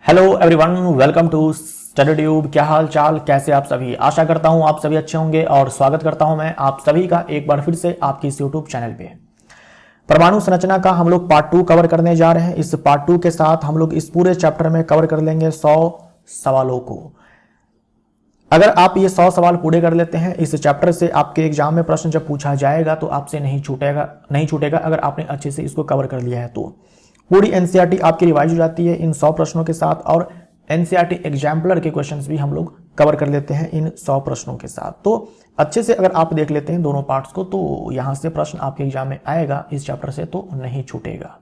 Hello everyone, welcome to Study Tube. क्या हाल चाल, कैसे आप सभी। आशा करता हूं आप सभी अच्छे होंगे और स्वागत करता हूं मैं आप सभी का एक बार फिर से आपकी इस यूट्यूब चैनल पे। परमाणु संरचना का हम लोग पार्ट 2 कवर करने जा रहे हैं। इस पार्ट 2 के साथ हम लोग इस पूरे चैप्टर में कवर कर लेंगे 100 सवालों को। अगर आप ये 100 सवाल पूरे कर लेते हैं इस चैप्टर से, आपके एग्जाम में प्रश्न जब पूछा जाएगा तो आपसे नहीं छूटेगा अगर आपने अच्छे से इसको कवर कर लिया है तो। पूरी एनसीईआरटी आपकी रिवाइज हो जाती है इन 100 प्रश्नों के साथ, और एनसीईआरटी एग्जाम्पलर के क्वेश्चंस भी हम लोग कवर कर लेते हैं इन 100 प्रश्नों के साथ। तो अच्छे से अगर आप देख लेते हैं दोनों पार्ट्स को तो यहां से प्रश्न आपके एग्जाम में आएगा, इस चैप्टर से तो नहीं छूटेगा।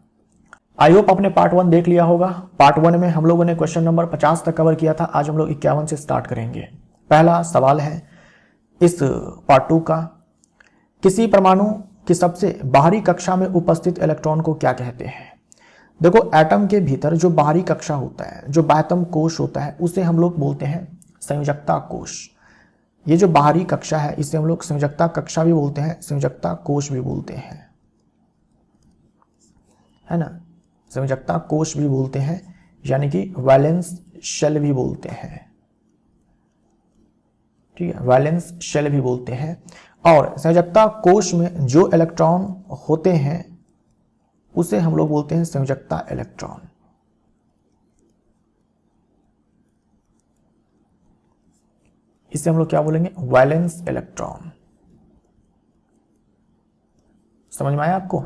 आई होप आपने पार्ट 1 देख लिया होगा। पार्ट 1 में हम लोगों ने क्वेश्चन नंबर 50 तक कवर किया था। आज हम लोग 51 से स्टार्ट करेंगे। पहला सवाल है इस पार्ट 2 का, किसी परमाणु की सबसे बाहरी कक्षा में उपस्थित इलेक्ट्रॉन को क्या कहते हैं। देखो, एटम के भीतर जो बाहरी कक्षा होता है, जो बाह्यतम कोश होता है, उसे हम लोग बोलते हैं संयोजकता कोश। ये जो बाहरी कक्षा है इसे हम लोग संयोजकता कक्षा भी बोलते हैं, संयोजकता कोश भी बोलते हैं, है ना। संयोजकता कोश भी बोलते हैं, यानी कि वैलेंस शेल भी बोलते हैं, ठीक है, वैलेंस शेल भी बोलते हैं। और संयोजकता कोश में जो इलेक्ट्रॉन होते हैं उसे हम लोग बोलते हैं संयोजकता इलेक्ट्रॉन। इसे हम लोग क्या बोलेंगे, वैलेंस इलेक्ट्रॉन। समझ में आया आपको।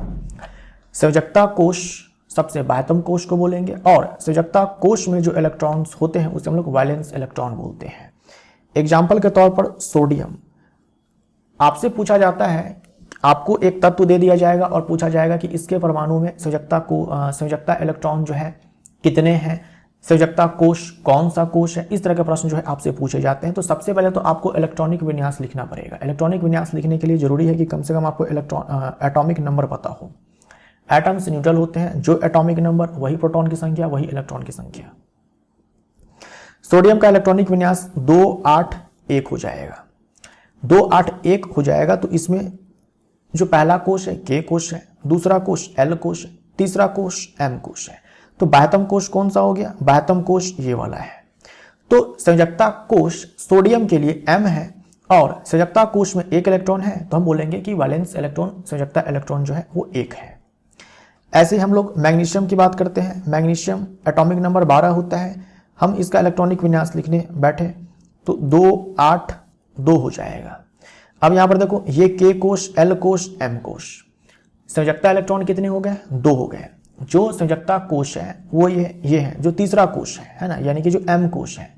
संयोजकता कोश सबसे बाह्यतम कोश को बोलेंगे, और संयोजकता कोश में जो इलेक्ट्रॉन्स होते हैं उसे हम लोग वैलेंस इलेक्ट्रॉन बोलते हैं। एग्जाम्पल के तौर पर सोडियम। आपसे पूछा जाता है, आपको एक तत्व दे दिया जाएगा और पूछा जाएगा कि इसके परमाणु में संयोजकता इलेक्ट्रॉन जो है कितने हैं, संयोजकता कोश कौन सा कोश है। इस तरह के प्रश्न जो है आपसे पूछे जाते हैं। तो सबसे पहले तो आपको इलेक्ट्रॉनिक विन्यास लिखना पड़ेगा। इलेक्ट्रॉनिक विन्यास लिखने के लिए जरूरी है कि कम से कम आपको एटॉमिक नंबर पता हो। एटम्स न्यूट्रल होते हैं, जो एटॉमिक नंबर वही प्रोटॉन की संख्या वही इलेक्ट्रॉन की संख्या। सोडियम का इलेक्ट्रॉनिक विन्यास 281 हो जाएगा। 281 हो जाएगा तो इसमें जो पहला कोश है के कोश है, दूसरा कोश एल कोश है, तीसरा कोश एम कोश है। तो बाह्यतम कोश कौन सा हो गया, बाह्यतम कोश ये वाला है। तो संयोजकता कोश सोडियम के लिए एम है और संयोजकता कोश में एक इलेक्ट्रॉन है, तो हम बोलेंगे कि वैलेंस इलेक्ट्रॉन संयोजकता इलेक्ट्रॉन जो है वो 1 है। ऐसे हम लोग मैग्नीशियम की बात करते हैं। मैग्नीशियम एटॉमिक नंबर 12 होता है। हम इसका इलेक्ट्रॉनिक विन्यास लिखने बैठे तो 282 हो जाएगा। अब यहां पर देखो, ये के कोश एल कोश एम कोश, संयोजकता इलेक्ट्रॉन कितने हो गए, 2 हो गए। जो संयोजकता कोश है वो ये है, जो तीसरा कोश है ना, यानी कि जो एम कोश है।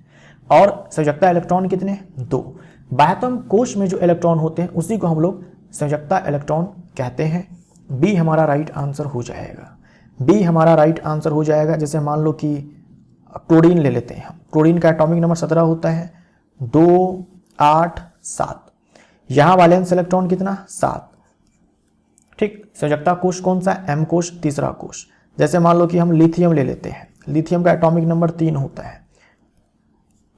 और संयोजकता इलेक्ट्रॉन कितने, 2। बाह्यतम कोश में जो इलेक्ट्रॉन होते हैं उसी को हम लोग संयोजकता इलेक्ट्रॉन कहते हैं। बी हमारा राइट आंसर हो जाएगा। बी हमारा राइट आंसर हो जाएगा। जैसे मान लो कि क्लोरीन ले लेते हैं हम। क्लोरीन का एटॉमिक नंबर 17 होता है, 2 8 7। यहां वैलेंस इलेक्ट्रॉन कितना, 7। ठीक, संयोजकता कोश कौन सा, एम कोश, तीसरा कोश। जैसे मान लो कि हम लिथियम ले लेते हैं। लिथियम का एटॉमिक नंबर 3 होता है,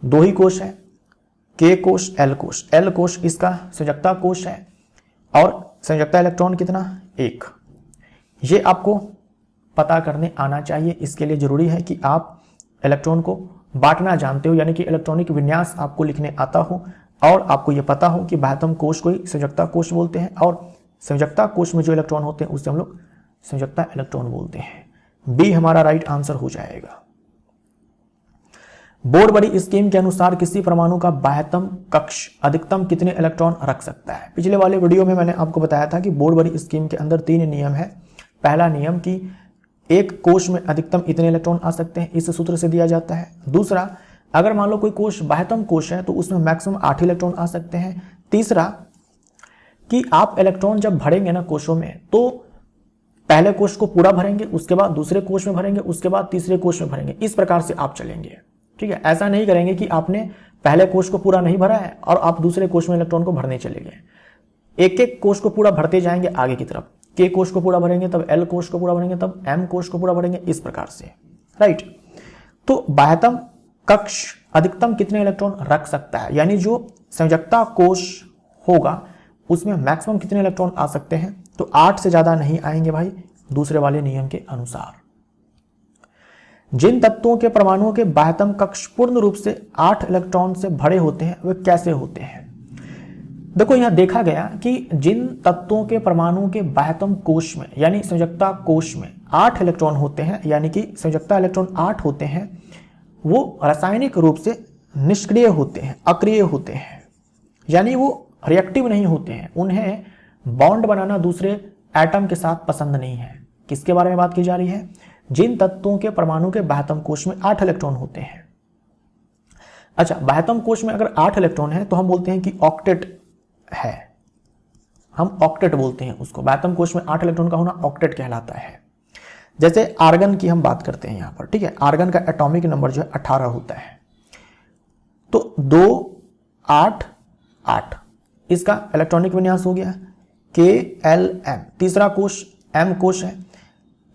2 ही कोश है, के कोश एल कोश। एल कोश इसका संयोजकता कोश है और संयोजकता इलेक्ट्रॉन कितना, 1। ये आपको पता करने आना चाहिए। इसके लिए जरूरी है कि आप इलेक्ट्रॉन को बांटना जानते हो, यानी कि इलेक्ट्रॉनिक विन्यास आपको लिखने आता हो और आपको यह पता हो कि बाह्यतम कोश को ही संयोजकता कोश बोलते हैं और संयोजकता कोश में जो इलेक्ट्रॉन होते हैं उसे हम लोग संयोजकता इलेक्ट्रॉन बोलते हैं। बी हमारा राइट आंसर हो जाएगा। बोरबरी स्कीम के अनुसार किसी परमाणु का बाह्यतम कक्ष अधिकतम कितने इलेक्ट्रॉन रख सकता है। पिछले वाले वीडियो में मैंने आपको बताया था कि बोरबरी स्कीम के अंदर 3 नियम है। पहला नियम कि एक कोश में अधिकतम इतने इलेक्ट्रॉन आ सकते हैं, इस सूत्र से दिया जाता है। दूसरा, अगर मान लो कोई कोश बाह्यतम कोश है तो उसमें मैक्सिमम 8 इलेक्ट्रॉन आ सकते हैं। तीसरा कि आप इलेक्ट्रॉन जब भरेंगे ना कोशों में, तो पहले कोश को पूरा भरेंगे, उसके बाद दूसरे कोश में भरेंगे, उसके बाद तीसरे कोश में भरेंगे। इस प्रकार से आप चलेंगे, ठीक है। ऐसा नहीं करेंगे कि आपने पहले कोश को पूरा नहीं भरा है और आप दूसरे कोश में इलेक्ट्रॉन को भरने चले गए। एक एक कोश को पूरा भरते जाएंगे आगे की तरफ। के कोश को पूरा भरेंगे, तब एल कोश को पूरा भरेंगे, तब एम कोश को पूरा भरेंगे, इस प्रकार से, राइट। तो बाह्यतम कक्ष अधिकतम कितने इलेक्ट्रॉन रख सकता है, यानी जो संयोजकता कोश होगा उसमें मैक्सिमम कितने इलेक्ट्रॉन आ सकते हैं, तो 8 से ज्यादा नहीं आएंगे भाई, दूसरे वाले नियम के अनुसार। जिन तत्वों के परमाणुओं के बाह्यतम कक्ष पूर्ण रूप से 8 इलेक्ट्रॉन से भरे होते हैं वे कैसे होते हैं। देखो यहां देखा गया कि जिन तत्वों के परमाणुओं के बाह्यतम कोश में यानी संयोजकता कोश में 8 इलेक्ट्रॉन होते हैं, यानी कि संयोजकता इलेक्ट्रॉन 8 होते हैं, वो रासायनिक रूप से निष्क्रिय होते हैं, अक्रिय होते हैं, यानी वो रिएक्टिव नहीं होते हैं, उन्हें बॉन्ड बनाना दूसरे एटम के साथ पसंद नहीं है। किसके बारे में बात की जा रही है? जिन तत्वों के परमाणु के बाह्यतम कोश में 8 इलेक्ट्रॉन होते हैं। अच्छा, बाह्यतम कोश में अगर 8 इलेक्ट्रॉन है तो हम बोलते हैं कि ऑक्टेट है, हम ऑक्टेट बोलते हैं उसको। बाह्यतम कोश में 8 इलेक्ट्रॉन का होना ऑक्टेट कहलाता है। जैसे आर्गन की हम बात करते हैं यहां पर, ठीक है, आर्गन का एटॉमिक नंबर जो है 18 होता है, तो 2 8 8 इसका इलेक्ट्रॉनिक विन्यास हो गया KLM। तीसरा कोश M कोश है,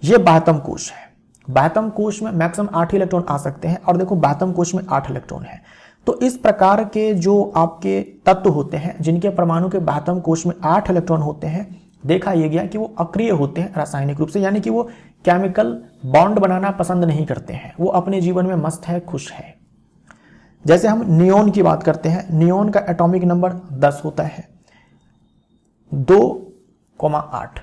ये बाह्यतम कोश है। बाह्यतम कोश में मैक्सिमम 8 इलेक्ट्रॉन आ सकते हैं, और देखो बाह्यतम कोश में 8 इलेक्ट्रॉन है। तो इस प्रकार के जो आपके तत्व होते हैं जिनके परमाणु के बाह्यतम कोश में 8 इलेक्ट्रॉन होते हैं, देखा यह गया कि वो अक्रिय होते हैं रासायनिक रूप से, यानी कि वो केमिकल बॉन्ड बनाना पसंद नहीं करते हैं, वो अपने जीवन में मस्त है, खुश है। जैसे हम नियोन की बात करते हैं, नियोन का एटॉमिक नंबर 10 होता है, 2,8,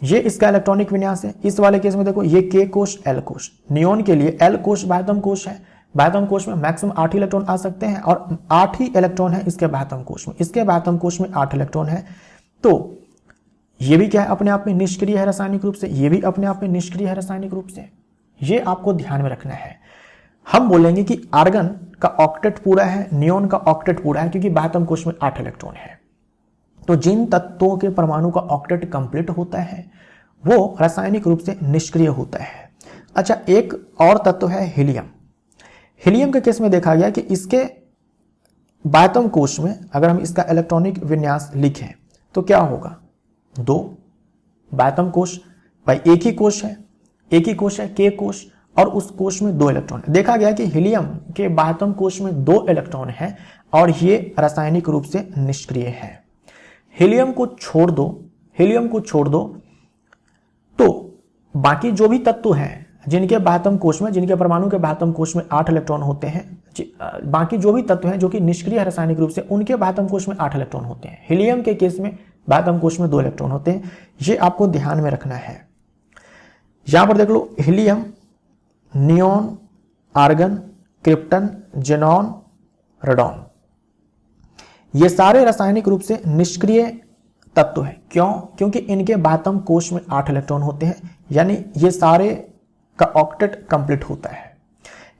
ये इसका इलेक्ट्रॉनिक विन्यास है। इस वाले केस में देखो ये K कोश L कोश, नियोन के लिए L कोश बाह्यतम कोश है। बाह्यतम कोश में मैक्सिमम 8 इलेक्ट्रॉन आ सकते हैं, और 8 ही इलेक्ट्रॉन है इसके बाह्यतम कोश में, इसके बाह्यतम कोश में 8 इलेक्ट्रॉन है। तो ये भी क्या है, अपने आप में निष्क्रिय है रासायनिक रूप से, ये भी अपने आप में निष्क्रिय है रासायनिक रूप से, ये आपको ध्यान में रखना है। हम बोलेंगे कि आर्गन का ऑक्टेट पूरा है, नियोन का ऑक्टेट पूरा है, क्योंकि बाह्यतम कोश में 8 इलेक्ट्रॉन है। तो जिन तत्वों के परमाणु का ऑक्टेट कंप्लीट होता है वो रासायनिक रूप से निष्क्रिय होता है। अच्छा, एक और तत्व है हीलियम। हीलियम के केस में देखा गया कि इसके बाह्यतम कोश में अगर हम इसका इलेक्ट्रॉनिक विन्यास लिखें तो क्या होगा, 2 बाह्यतम कोश भाई, एक ही कोश है K कोश, और उस कोश में 2 इलेक्ट्रॉन है। देखा गया कि हीलियम के बाह्यतम कोश में 2 इलेक्ट्रॉन है और ये रासायनिक रूप से निष्क्रिय है। हीलियम को छोड़ दो तो बाकी जो भी तत्व हैं जिनके बाह्यतम कोश में, जिनके परमाणु के बाह्यतम कोश में 8 इलेक्ट्रॉन होते हैं, बाकी जो भी तत्व हैं जो कि निष्क्रिय है रासायनिक रूप से, उनके बाह्यतम कोश में 8 इलेक्ट्रॉन होते हैं। हीलियम के केस में बाह्यतम कोश में 2 इलेक्ट्रॉन होते हैं, ये आपको ध्यान में रखना है। यहां पर देख लो, helium, neon, argon, krypton, xenon, radon, ये सारे रासायनिक रूप से निष्क्रिय तत्व है। क्यों? क्योंकि इनके बाह्यतम कोश में 8 इलेक्ट्रॉन होते हैं, यानी ये सारे का ऑक्टेट कंप्लीट होता है।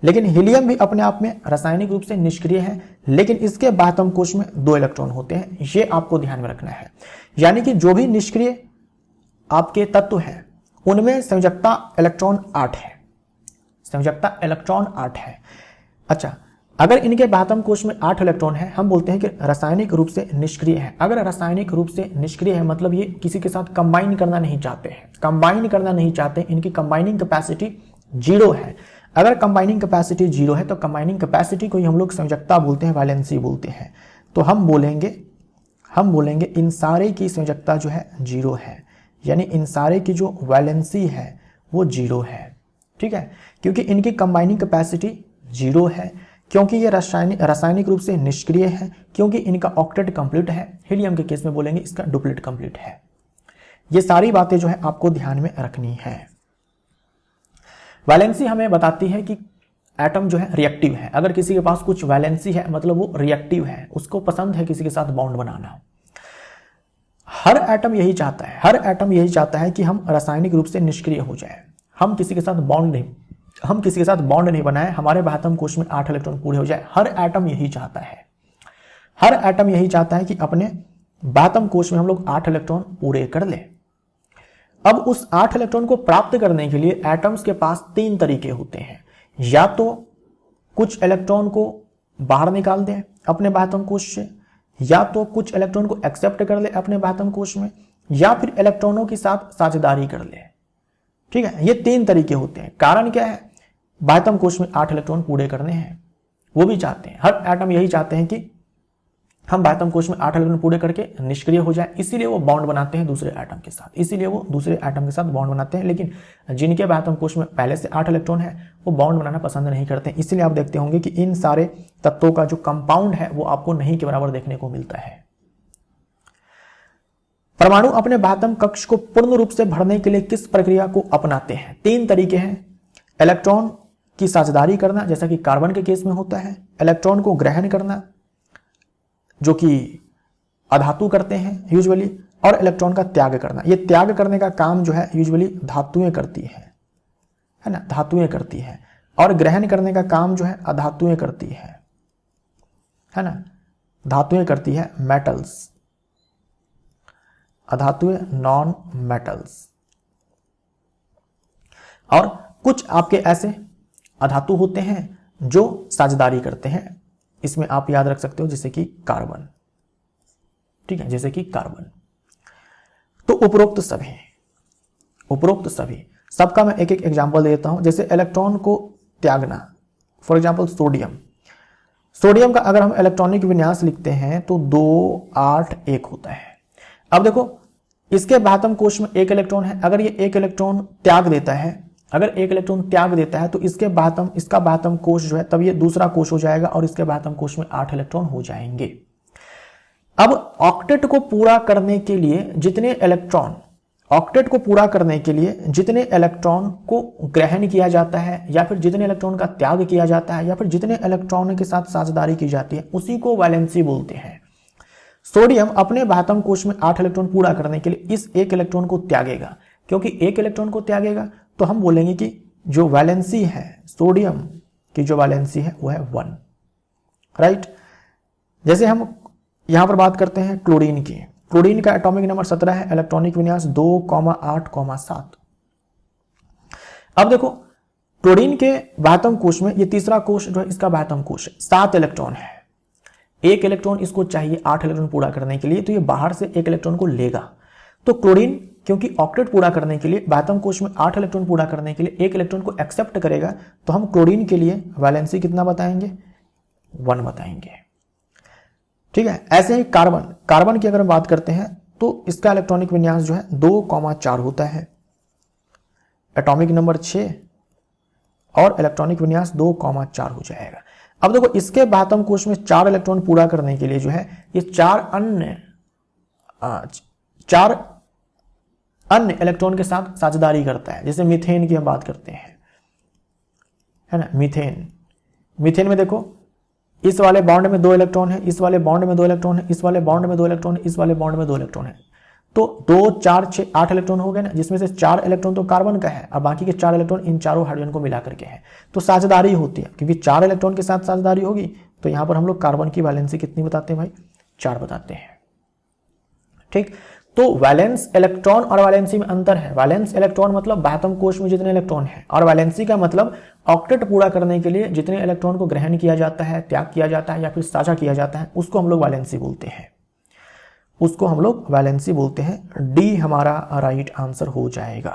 लेकिन हीलियम भी अपने आप में रासायनिक रूप से निष्क्रिय है, लेकिन इसके बाह्यतम कोश में 2 इलेक्ट्रॉन होते हैं, ये आपको ध्यान में रखना है। यानी कि जो भी निष्क्रिय आपके तत्व हैं उनमें संयोजकता इलेक्ट्रॉन 8 है, संयोजकता इलेक्ट्रॉन 8 है। अच्छा, अगर इनके बाह्यतम कोश में 8 इलेक्ट्रॉन है, हम बोलते हैं कि रासायनिक रूप से निष्क्रिय है। अगर रासायनिक रूप से निष्क्रिय है मतलब ये किसी के साथ कंबाइन करना नहीं चाहते, इनकी कंबाइनिंग कैपेसिटी 0 है। अगर कंबाइनिंग कैपेसिटी 0 है तो कंबाइनिंग कैपेसिटी को ही हम लोग संयोजकता बोलते हैं, वैलेंसी बोलते हैं। तो हम बोलेंगे इन सारे की संयोजकता जो है 0 है, यानी इन सारे की जो वैलेंसी है वो 0 है, ठीक है, क्योंकि इनकी कंबाइनिंग कैपेसिटी 0 है, क्योंकि ये रासायनिक रूप से निष्क्रिय है, क्योंकि इनका ऑक्टेट कंप्लीट है। हीलियम के केस में बोलेंगे इसका डुप्लेट कंप्लीट है। ये सारी बातें जो है आपको ध्यान में रखनी है। वैलेंसी हमें बताती है कि एटम जो है रिएक्टिव है। अगर किसी के पास कुछ वैलेंसी है मतलब वो रिएक्टिव है, उसको पसंद है किसी के साथ बॉन्ड बनाना। हर एटम यही चाहता है कि हम रासायनिक रूप से निष्क्रिय हो जाए, हम किसी के साथ बॉन्ड नहीं बनाए, हमारे बाह्यतम कोश में 8 इलेक्ट्रॉन पूरे हो जाए। हर एटम यही चाहता है कि अपने बाह्यतम कोश में हम लोग 8 इलेक्ट्रॉन पूरे कर ले। अब उस 8 इलेक्ट्रॉन को प्राप्त करने के लिए एटम्स के पास 3 तरीके होते हैं। या तो कुछ इलेक्ट्रॉन को बाहर निकाल दें अपने बाह्यतम कोश से, या तो कुछ इलेक्ट्रॉन को एक्सेप्ट कर ले अपने बाह्यतम कोश में, या फिर इलेक्ट्रॉनों के साथ साझेदारी कर ले। ठीक है, ये 3 तरीके होते हैं। कारण क्या है? बाह्यतम कोश में 8 इलेक्ट्रॉन पूरे करने हैं, वो भी चाहते हैं। हर एटम यही चाहते हैं कि हम बाह्यतम कोश में 8 इलेक्ट्रॉन पूरे करके निष्क्रिय हो जाए, इसीलिए वो बॉन्ड बनाते हैं दूसरे एटम के साथ, इसीलिए वो दूसरे एटम के साथ बॉन्ड बनाते हैं। लेकिन जिनके बाह्यतम कोश में पहले से 8 इलेक्ट्रॉन है वो बॉन्ड बनाना पसंद नहीं करते हैं। इसीलिए आप देखते होंगे कि इन सारे तत्वों का जो कंपाउंड है वो आपको नहीं के बराबर देखने को मिलता है। परमाणु अपने बाह्यतम कक्ष को पूर्ण रूप से भरने के लिए किस प्रक्रिया को अपनाते हैं? 3 तरीके हैं। इलेक्ट्रॉन की साझेदारी करना, जैसा कि कार्बन के केस में होता है, इलेक्ट्रॉन को ग्रहण करना जो कि अधातु करते हैं यूजुअली, और इलेक्ट्रॉन का त्याग करना। ये त्याग करने का काम जो है यूजुअली धातुएं करती है ना, धातुएं करती है, और ग्रहण करने का काम जो है अधातुएं करती है ना, धातुएं करती है, मेटल्स, अधातुएं, नॉन मेटल्स। और कुछ आपके ऐसे अधातु होते हैं जो साझेदारी करते हैं, इसमें आप याद रख सकते हो जैसे कि कार्बन, ठीक है, जैसे कि कार्बन। तो उपरोक्त सभी सबका मैं एक एक एग्जांपल देता हूं। जैसे इलेक्ट्रॉन को त्यागना, फॉर एग्जांपल सोडियम का अगर हम इलेक्ट्रॉनिक विन्यास लिखते हैं तो 2 8 1 होता है। अब देखो इसके बाह्यतम कोश में 1 इलेक्ट्रॉन है, अगर ये 1 इलेक्ट्रॉन त्याग देता है, अगर 1 इलेक्ट्रॉन त्याग देता है तो इसका बाह्यतम कोश जो है तब ये दूसरा कोश हो जाएगा और इसके बाह्यतम कोश में 8 इलेक्ट्रॉन हो जाएंगे। अब ऑक्टेट को पूरा करने के लिए जितने इलेक्ट्रॉन को ग्रहण किया जाता है या फिर जितने इलेक्ट्रॉन का त्याग किया जाता है या फिर जितने इलेक्ट्रॉन के साथ साझेदारी की जाती है उसी को वैलेंसी बोलते हैं। सोडियम अपने बाह्यतम कोश में 8 इलेक्ट्रॉन पूरा करने के लिए इस 1 इलेक्ट्रॉन को त्यागेगा, क्योंकि 1 इलेक्ट्रॉन को त्यागेगा तो हम बोलेंगे कि जो वैलेंसी है सोडियम की, जो वैलेंसी है वो है 1, राइट। जैसे हम यहां पर बात करते हैं क्लोरीन की, क्लोरीन का एटॉमिक नंबर 17 है, इलेक्ट्रॉनिक विन्यास 2,8,7। अब देखो क्लोरीन के बाह्यतम कोश में ये तीसरा कोश जो है इसका बाह्यतम कोश है, 7 इलेक्ट्रॉन है, 1 इलेक्ट्रॉन इसको चाहिए 8 इलेक्ट्रॉन पूरा करने के लिए, तो ये बाहर से 1 इलेक्ट्रॉन को लेगा। तो क्लोरीन क्योंकि ऑक्टेट पूरा करने के लिए, बाह्यतम कोश में 8 इलेक्ट्रॉन पूरा करने के लिए 1 इलेक्ट्रॉन को एक्सेप्ट करेगा, तो हम क्लोरीन के लिए वैलेंसी कितना बताएंगे? 1 बताएंगे, ठीक है। ऐसे ही कार्बन की अगर हम बात करते हैं तो इसका इलेक्ट्रॉनिक विन्यास जो है 2,4 होता है, एटॉमिक नंबर 6 और इलेक्ट्रॉनिक विन्यास 2,4 हो जाएगा। अब देखो इसके बाह्यतम कोश में 4 इलेक्ट्रॉन पूरा करने के लिए जो है ये 4 अन्य इलेक्ट्रॉन के साथ साझेदारी करता है। जैसे मीथेन की हम बात करते हैं, है ना, मीथेन में देखो इस वाले बॉन्ड में 2 इलेक्ट्रॉन है, इस वाले बॉन्ड में 2 इलेक्ट्रॉन है, इस वाले बॉन्ड में 2 इलेक्ट्रॉन है, इस वाले बॉन्ड में 2 इलेक्ट्रॉन है, तो 2 4 6 8 इलेक्ट्रॉन हो गए ना, जिसमें से 4 इलेक्ट्रॉन तो कार्बन का है और बाकी के 4 इलेक्ट्रॉन इन चारों हाइड्रोजन को मिला करके है। तो साझेदारी होती है, क्योंकि 4 इलेक्ट्रॉन के साथ साझेदारी होगी तो यहां पर हम लोग कार्बन की वैलेंसी कितनी बताते हैं भाई? 4 बताते हैं, ठीक। तो वैलेंस इलेक्ट्रॉन और वैलेंसी में अंतर है। वैलेंस इलेक्ट्रॉन मतलब बाह्यतम कोश में जितने इलेक्ट्रॉन है, और वैलेंसी का मतलब ऑक्टेट पूरा करने के लिए जितने इलेक्ट्रॉन को ग्रहण किया जाता है, त्याग किया जाता है या फिर साझा किया जाता है, उसको हम लोग वैलेंसी बोलते हैं, उसको हम लोग वैलेंसी बोलते हैं। डी हमारा राइट आंसर हो जाएगा।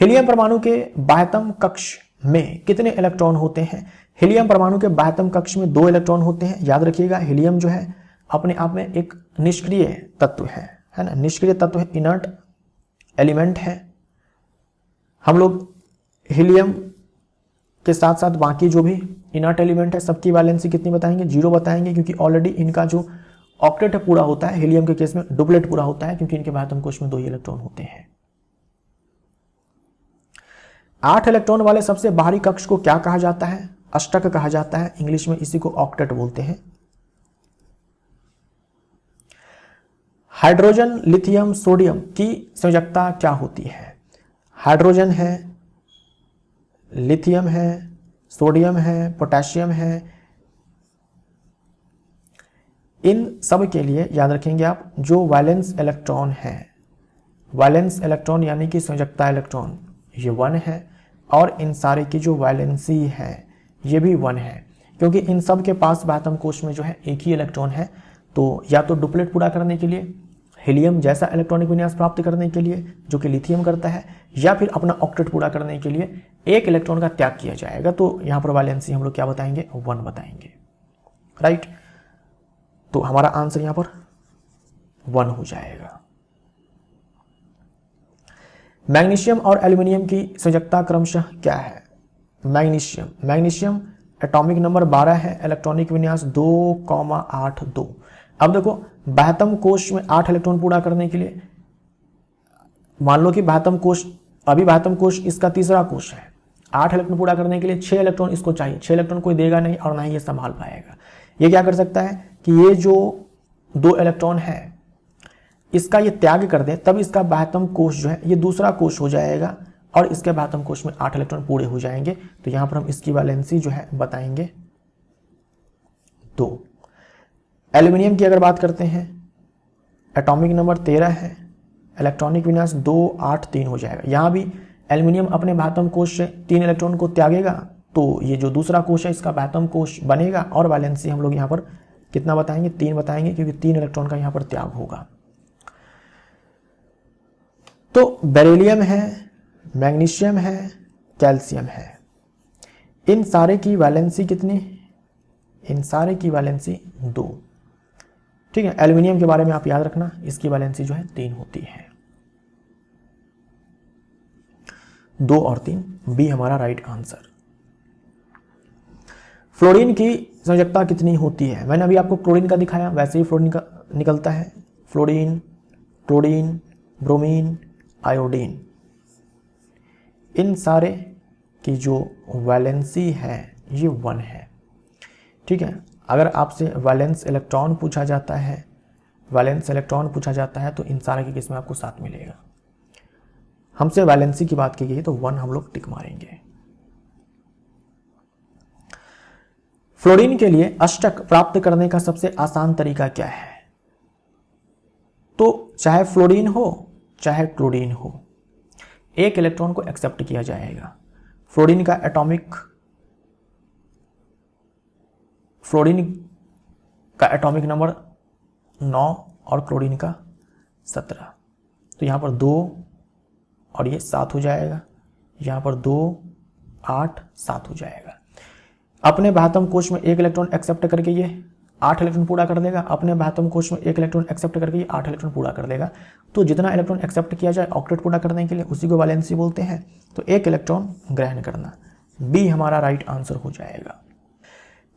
हीलियम परमाणु के बाह्यतम कक्ष में कितने इलेक्ट्रॉन होते हैं? हीलियम परमाणु के बाह्यतम कक्ष में 2 इलेक्ट्रॉन होते हैं। याद रखिएगा हीलियम जो है अपने आप में एक निष्क्रिय तत्व है ना, निष्क्रिय तत्व है, इनर्ट एलिमेंट है। हम लोग हीलियम के साथ साथ बाकी जो भी इनर्ट एलिमेंट है सबकी वैलेंसी कितनी बताएंगे? 0 बताएंगे, क्योंकि ऑलरेडी इनका जो ऑक्टेट पूरा होता है, हीलियम के केस में डुप्लेट पूरा होता है, क्योंकि इनके बाह्यतम कोश में 2 इलेक्ट्रॉन होते हैं। 8 इलेक्ट्रॉन वाले सबसे बाहरी कक्ष को क्या कहा जाता है? अष्टक कहा जाता है, इंग्लिश में इसी को ऑक्टेट बोलते हैं। हाइड्रोजन, लिथियम, सोडियम की संयोजकता क्या होती है? हाइड्रोजन है, लिथियम है, सोडियम है, पोटेशियम है। इन सब के लिए याद रखेंगे आप, जो वैलेंस इलेक्ट्रॉन है, वैलेंस इलेक्ट्रॉन यानी कि संयोजकता इलेक्ट्रॉन, ये 1 है, और इन सारे की जो वैलेंसी है ये भी 1 है, क्योंकि इन सब के पास बाह्यतम कोश में जो है एक ही इलेक्ट्रॉन है। तो या तो डुप्लेट पूरा करने के लिए, हीलियम जैसा इलेक्ट्रॉनिक विन्यास प्राप्त करने के लिए जो कि लिथियम करता है, या फिर अपना ऑक्टेट पूरा करने के लिए 1 इलेक्ट्रॉन का त्याग किया जाएगा। तो यहां पर वैलेंसी हम लोग क्या बताएंगे? 1 बताएंगे, राइट। तो हमारा आंसर यहां पर 1 हो जाएगा। मैग्नीशियम और एल्यूमिनियम की संयोजकता क्रमशः क्या है? मैग्नीशियम एटॉमिक नंबर 12 है, इलेक्ट्रॉनिक विन्यास 2,82। अब देखो, बाह्यतम कोश में 8 इलेक्ट्रॉन पूरा करने के लिए, मान लो कि बाह्यतम कोश इसका तीसरा कोश है, 8 इलेक्ट्रॉन पूरा करने के लिए 6 इलेक्ट्रॉन इसको चाहिए। 6 इलेक्ट्रॉन कोई देगा नहीं और ना ही ये संभाल पाएगा। ये क्या कर सकता है कि ये जो 2 इलेक्ट्रॉन है इसका ये त्याग कर दे, तब इसका बाह्यतम कोश जो है ये दूसरा कोश हो जाएगा और इसके बाह्यतम कोश में 8 इलेक्ट्रॉन पूरे हो जाएंगे। तो यहां पर हम इसकी वैलेंसी जो है बताएंगे 2। एल्यूमिनियम की अगर बात करते हैं, एटॉमिक नंबर 13 है, इलेक्ट्रॉनिक विन्यास 283 हो जाएगा। यहां भी एल्यूमिनियम अपने बाह्यतम कोश से 3 इलेक्ट्रॉन को त्यागेगा, तो ये जो दूसरा कोश है इसका बाह्यतम कोश बनेगा और वैलेंसी हम लोग यहां पर कितना बताएंगे? 3 बताएंगे, क्योंकि 3 इलेक्ट्रॉन का यहां पर त्याग होगा। तो बेरिलियम है, मैग्नीशियम है, कैल्शियम है, इन सारे की वैलेंसी कितनी? इन सारे की वैलेंसी 2। ठीक है, एल्यूमिनियम के बारे में आप याद रखना, इसकी वैलेंसी जो है 3 होती है। 2 और 3, बी हमारा राइट आंसर। फ्लोरीन की संयोजकता कितनी होती है? मैंने अभी आपको क्लोरीन का दिखाया, वैसे ही फ्लोरीन का निकलता है। फ्लोरीन, क्लोरीन, ब्रोमीन, आयोडीन, इन सारे की जो वैलेंसी है ये 1 है। ठीक है, अगर आपसे वैलेंस इलेक्ट्रॉन पूछा जाता है, तो इन सारे के केस में आपको 7 मिलेगा। हमसे वैलेंसी की बात की गई तो 1 हम लोग टिक मारेंगे। फ्लोरीन के लिए अष्टक प्राप्त करने का सबसे आसान तरीका क्या है? तो चाहे फ्लोरीन हो चाहे क्लोरीन हो, एक इलेक्ट्रॉन को एक्सेप्ट किया जाएगा। फ्लोरीन का एटॉमिक नंबर 9 और क्लोरीन का 17। तो यहां पर 2 और ये 7 हो जाएगा, यहां पर 2, 8, 7 हो जाएगा। अपने बाह्यतम कोश में 1 इलेक्ट्रॉन एक्सेप्ट करके ये 8 इलेक्ट्रॉन पूरा कर देगा, अपने बाह्यतम कोश में 1 इलेक्ट्रॉन एक्सेप्ट करके ये 8 इलेक्ट्रॉन पूरा कर देगा। तो जितना इलेक्ट्रॉन एक्सेप्ट किया जाए ऑक्टेट पूरा करने के लिए, उसी को वैलेंसी बोलते हैं। तो 1 इलेक्ट्रॉन ग्रहण करना, बी हमारा राइट आंसर हो जाएगा।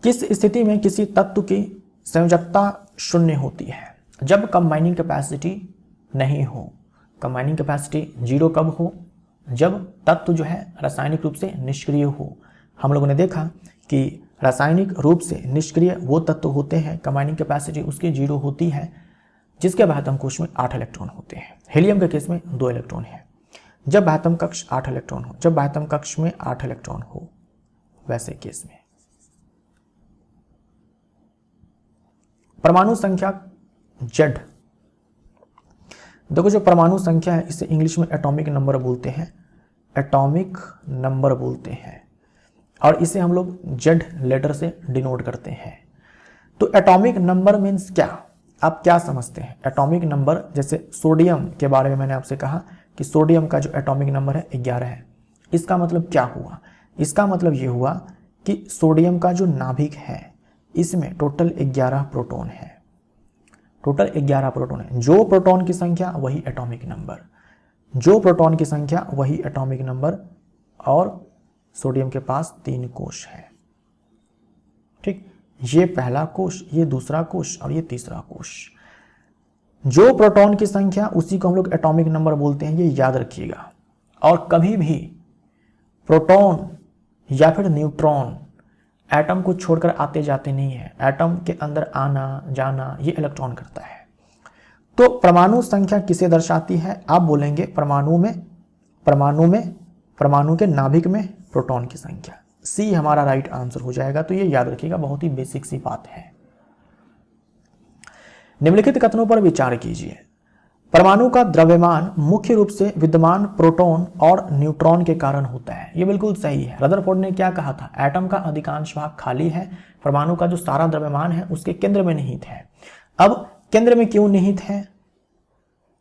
किस स्थिति में किसी तत्व की संयोजकता 0 होती है? जब कंबाइनिंग कैपेसिटी नहीं हो। कंबाइनिंग कैपेसिटी 0 कब हो? जब तत्व जो है रासायनिक रूप से निष्क्रिय हो। हम लोगों ने देखा कि रासायनिक रूप से निष्क्रिय वो तत्व होते हैं, कंबाइनिंग कैपेसिटी उसकी 0 होती है, जिसके बाह्यतम कोश में 8 इलेक्ट्रॉन होते हैं। हीलियम के केस में 2 इलेक्ट्रॉन है। जब बाह्यतम कक्ष 8 इलेक्ट्रॉन हो, जब बाह्यतम कक्ष में 8 इलेक्ट्रॉन हो, वैसे केस में। परमाणु संख्या Z, देखो जो परमाणु संख्या है इसे इंग्लिश में एटॉमिक नंबर बोलते हैं, एटॉमिक नंबर बोलते हैं, और इसे हम लोग Z लेटर से डिनोट करते हैं। तो एटॉमिक नंबर मीन्स क्या? आप क्या समझते हैं एटॉमिक नंबर? जैसे सोडियम के बारे में मैंने आपसे कहा कि सोडियम का जो एटॉमिक नंबर है 11 है। इसका मतलब क्या हुआ? इसका मतलब ये हुआ कि सोडियम का जो नाभिक है इसमें टोटल 11 प्रोटॉन है। टोटल 11 प्रोटॉन है। जो प्रोटॉन की संख्या वही एटॉमिक नंबर, जो प्रोटॉन की संख्या वही एटॉमिक नंबर। और सोडियम के पास 3 कोश है। ठीक, ये पहला कोश, ये दूसरा कोश और ये तीसरा कोश। जो प्रोटॉन की संख्या उसी को हम लोग एटॉमिक नंबर बोलते हैं, ये याद रखिएगा। और कभी भी प्रोटॉन या फिर न्यूट्रॉन एटम को छोड़कर आते जाते नहीं है। एटम के अंदर आना जाना ये इलेक्ट्रॉन करता है। तो परमाणु संख्या किसे दर्शाती है? आप बोलेंगे परमाणु के नाभिक में प्रोटॉन की संख्या। सी हमारा राइट आंसर हो जाएगा। तो ये याद रखिएगा, बहुत ही बेसिक सी बात है। निम्नलिखित कथनों पर विचार कीजिए। परमाणु का द्रव्यमान मुख्य रूप से विद्यमान प्रोटॉन और न्यूट्रॉन के कारण होता है। ये बिल्कुल सही है। रदरफोर्ड ने क्या कहा था? एटम का अधिकांश भाग खाली है, परमाणु का जो सारा द्रव्यमान है उसके केंद्र में निहित है। अब केंद्र में क्यों निहित है?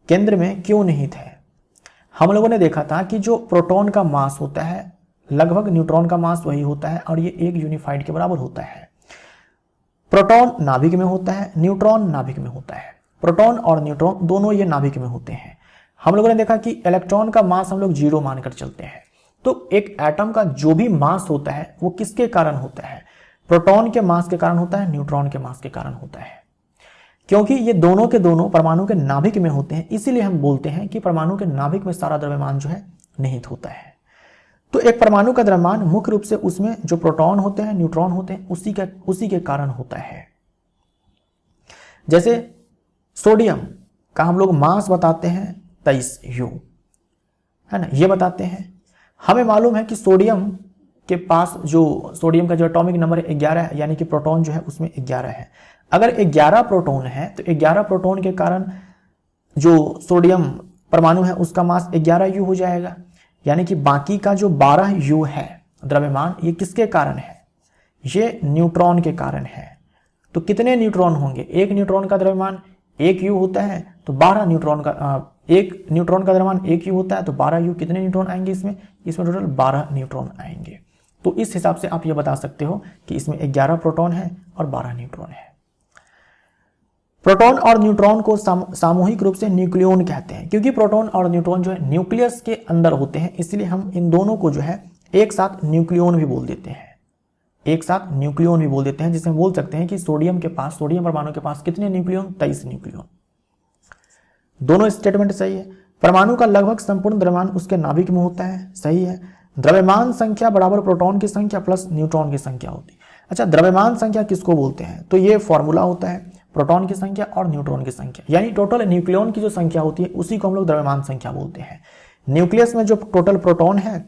केंद्र में क्यों निहित है? हम लोगों ने देखा था कि जो प्रोटॉन का मास होता है लगभग न्यूट्रॉन का मास वही होता है और ये 1 यूनिफाइड के बराबर होता है। प्रोटॉन नाभिक में होता है, न्यूट्रॉन नाभिक में होता है। प्रोटॉन और न्यूट्रॉन दोनों ये नाभिक में होते हैं। हम लोगों ने देखा कि इलेक्ट्रॉन का मास हम लोग 0 मानकर चलते हैं। तो एक एटम का जो भी मास होता है वो किसके कारण होता है? प्रोटॉन के मास के कारण होता है, न्यूट्रॉन के मास के कारण होता है। क्योंकि ये दोनों के दोनों परमाणु के नाभिक में होते हैं, इसीलिए हम बोलते हैं कि परमाणु के नाभिक में सारा द्रव्यमान जो है निहित होता है। तो एक परमाणु का द्रव्यमान मुख्य रूप से उसमें जो प्रोटॉन होते हैं, न्यूट्रॉन होते हैं, उसी के कारण होता है। जैसे सोडियम का हम लोग मास बताते हैं 23U, है ना, ये बताते हैं। हमें मालूम है कि सोडियम के पास जो सोडियम का जो एटॉमिक नंबर है 11 है, यानी कि प्रोटॉन जो है उसमें 11 है। अगर 11 प्रोटॉन है तो 11 प्रोटॉन के कारण जो सोडियम परमाणु है उसका मास 11U हो जाएगा, यानी कि बाकी का जो 12U है द्रव्यमान, ये किसके कारण है? ये न्यूट्रॉन के कारण है। तो कितने न्यूट्रॉन होंगे? एक न्यूट्रॉन का द्रव्यमान 1U होता है, तो 12 न्यूट्रॉन का एक न्यूट्रॉन का द्रव्यमान 1U होता है, तो 12U कितने न्यूट्रॉन आएंगे इसमें टोटल 12 न्यूट्रॉन आएंगे। तो इस हिसाब से आप ये बता सकते हो कि इसमें 11 प्रोटॉन है और 12 न्यूट्रॉन है। प्रोटॉन और न्यूट्रॉन को सामूहिक रूप से न्यूक्लियॉन कहते हैं, क्योंकि प्रोटॉन और न्यूट्रॉन जो है न्यूक्लियस के अंदर होते हैं, इसलिए हम इन दोनों को जो है एक साथ न्यूक्लियॉन भी बोल देते हैं। एक साथ न्यूक्लियॉन भी बोल देते हैं, जिसमें बोल सकते हैं कि सोडियम परमाणु के पास कितने न्यूक्लियॉन? 23 न्यूक्लियॉन। दोनों स्टेटमेंट सही है। परमाणु का लगभग संपूर्ण द्रव्यमान उसके नाभिक में होता है, सही है। द्रव्यमान संख्या बराबर प्रोटॉन की संख्या प्लस न्यूट्रॉन की संख्या होती है। अच्छा, द्रव्यमान संख्या किसको बोलते हैं? तो ये फॉर्मूला होता है प्रोटॉन की संख्या और न्यूट्रॉन की संख्या, यानी टोटल न्यूक्लियॉन की जो संख्या होती है उसी को हम लोग द्रव्यमान संख्या बोलते हैं। न्यूक्लियस में जो टोटल प्रोटॉन है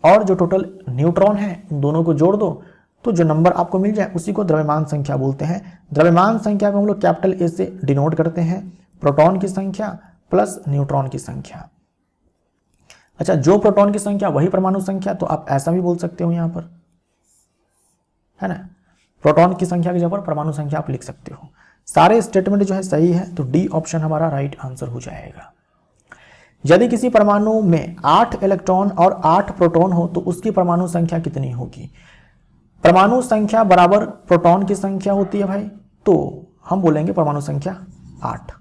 और जो टोटल न्यूट्रॉन है, इन दोनों को जोड़ दो तो जो नंबर आपको मिल जाए उसी को द्रव्यमान संख्या बोलते हैं। द्रव्यमान संख्या को हम लोग कैपिटल ए से डिनोट करते हैं, प्रोटॉन की संख्या प्लस न्यूट्रॉन की संख्या। अच्छा, जो प्रोटॉन की संख्या वही परमाणु संख्या, तो आप ऐसा भी बोल सकते हो यहां पर, है ना, प्रोटॉन की संख्या की जगह पर परमाणु संख्या आप लिख सकते हो। सारे स्टेटमेंट जो है सही है, तो डी ऑप्शन हमारा राइट आंसर हो जाएगा। यदि किसी परमाणु में 8 इलेक्ट्रॉन और 8 प्रोटॉन हो तो उसकी परमाणु संख्या कितनी होगी? परमाणु संख्या बराबर प्रोटॉन की संख्या होती है भाई, तो हम बोलेंगे परमाणु संख्या 8।